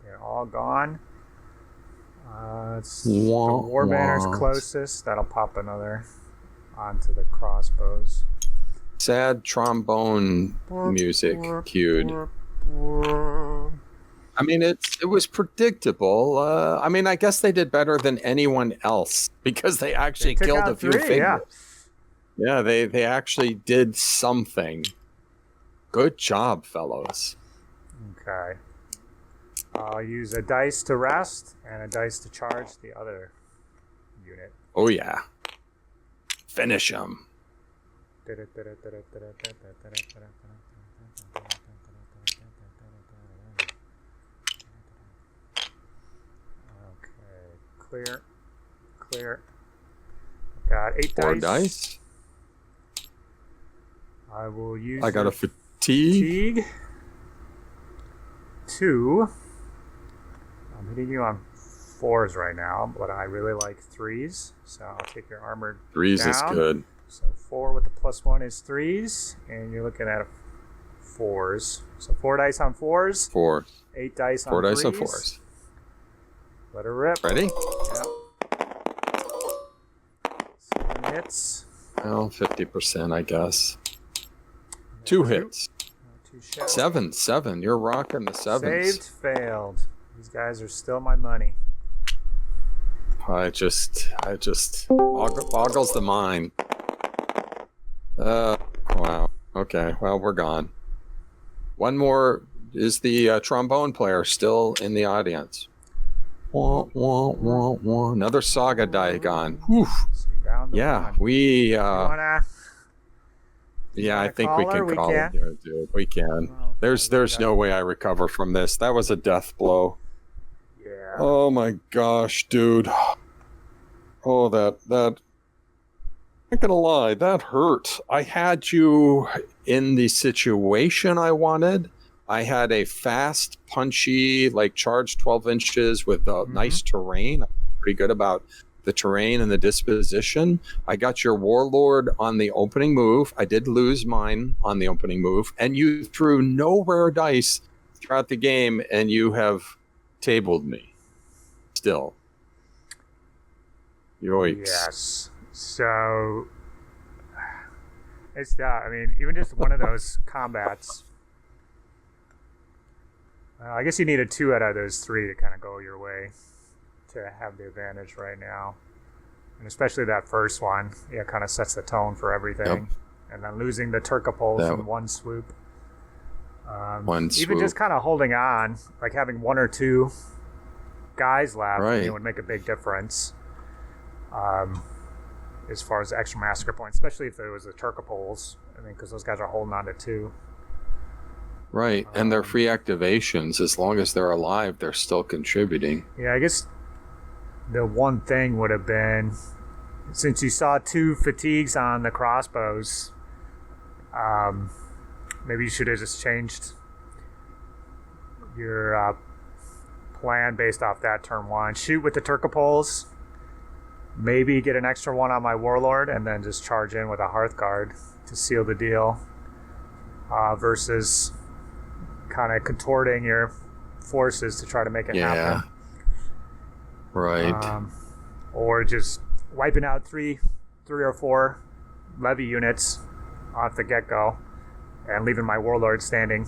They're all gone. The War Banner's closest. That'll pop another onto the crossbows. Sad trombone music cued. I mean, it was predictable. I mean, I guess they did better than anyone else because they actually killed a few figures. Yeah, they actually did something. Good job, fellows. Okay. I'll use a dice to rest and a dice to charge the other unit. Oh, yeah. Finish them. Okay, clear. Got 8 4 dice. I will use. I got a fatigue. 2. I'm hitting you on 4s right now, but I really like 3s, so I'll take your armored 3s down. is good. So 4 with the +1 is 3s, and you're looking at 4s. So 4 dice on 4s. 4. 8 dice on 4 3s. dice on 4s. Let her rip. Ready? Yep. 7 hits. Well, 50%, I guess. 2 hits. 2 shots. 7. You're rocking the 7s. Saved, failed. These guys are still my money. I just boggles the mind. Wow. Okay. Well, we're gone. One more. Is the trombone player still in the audience? Wah, wah, wah, wah. Another Saga die gone. Whew. Yeah, we. Yeah, I think we can call it here, dude. We can. There's no way I recover from this. That was a death blow. Yeah. Oh my gosh, dude. Oh, that not gonna lie, that hurt. I had you in the situation I wanted. I had a fast, punchy, like charge 12 inches with nice terrain. I'm pretty good about the terrain and the disposition. I got your warlord on the opening move. I did lose mine on the opening move, and you threw no rare dice throughout the game, and you have tabled me still. Yoicks. Yes. So it's I mean, even just one of those combats. I guess you needed 2 out of those 3 to kind of go your way to have the advantage right now, and especially that first one, kind of sets the tone for everything. Yep. And then losing the Turkopolls in one swoop. Even just kind of holding on, like having 1 or 2 guys left, would make a big difference. As far as extra massacre points, especially if there was the Turkopolls. I mean, because those guys are holding on to 2. Right, and they're free activations. As long as they're alive, they're still contributing. Yeah, I guess the one thing would have been, since you saw 2 fatigues on the crossbows, maybe you should have just changed your plan based off that turn 1. Shoot with the Turkopolls, maybe get an extra 1 on my warlord, and then just charge in with a Hearthguard to seal the deal, versus kind of contorting your forces to try to make it happen. Right. Or just wiping out three or 4 levy units off the get-go and leaving my warlord standing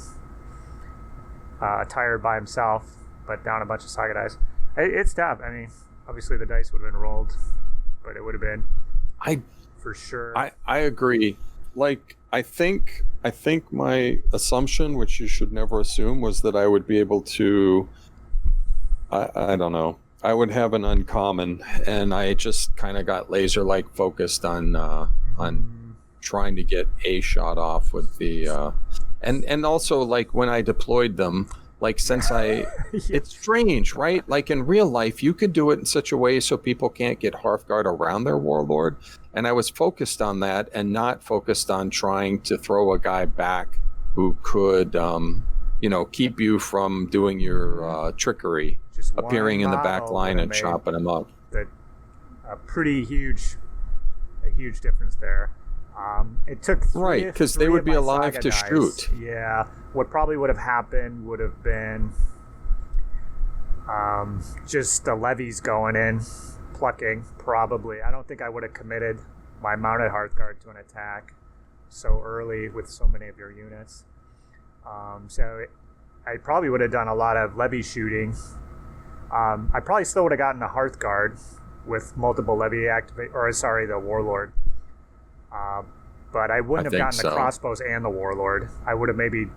tired by himself, but down a bunch of Saga dice. It's tough. I mean, obviously the dice would have been rolled, but it would have been for sure. I agree. Like, I think my assumption, which you should never assume, was that I would be able to, I don't know, I would have an uncommon, and I just kind of got laser-like focused on trying to get a shot off with the, and also, like, when I deployed them, like, since it's strange, right? Like, in real life, you could do it in such a way so people can't get Hearthguard around their warlord. And I was focused on that and not focused on trying to throw a guy back who could, keep you from doing your trickery, just appearing in the back line and chopping him up. A huge difference there. It took right, because they would be alive to shoot. Yeah, what probably would have happened would have been just the levies going in, plucking, probably. I don't think I would have committed my mounted Hearthguard to an attack so early with so many of your units. I probably would have done a lot of levy shooting. I probably still would have gotten a Hearthguard with multiple levy the warlord. But I wouldn't have gotten the crossbows and the warlord. I would have maybe,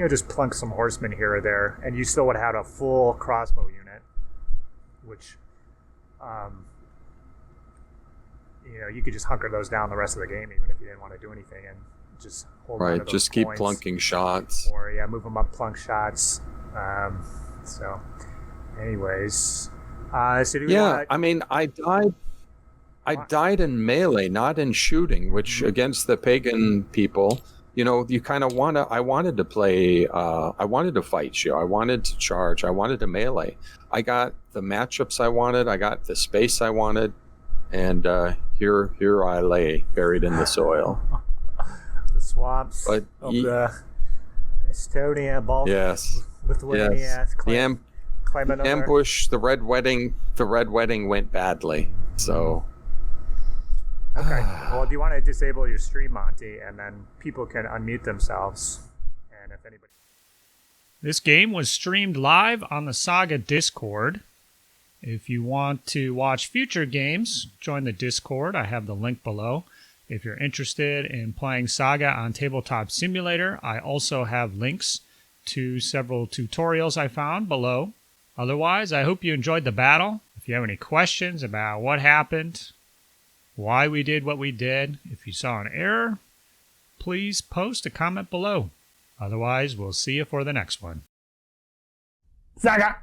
just plunked some horsemen here or there, and you still would have had a full crossbow unit, which, you could just hunker those down the rest of the game, even if you didn't want to do anything, and just hold on to those just points. Keep plunking shots. Or, move them up, plunk shots. So, anyways. I mean, I died in melee, not in shooting, which against the pagan people, you kind of I wanted to play, I wanted to fight you. I wanted to charge. I wanted to melee. I got the matchups I wanted. I got the space I wanted. And here I lay, buried in the soil. The swamps of the Estonia, Baltic, Lithuania. Yes. The ambush, the red wedding went badly. So... Okay. Well, do you want to disable your stream, Monte, and then people can unmute themselves? And if anybody... This game was streamed live on the Saga Discord. If you want to watch future games, join the Discord. I have the link below. If you're interested in playing Saga on Tabletop Simulator, I also have links to several tutorials I found below. Otherwise, I hope you enjoyed the battle. If you have any questions about what happened, why we did what we did, if you saw an error, please post a comment below. Otherwise, we'll see you for the next one. Saga!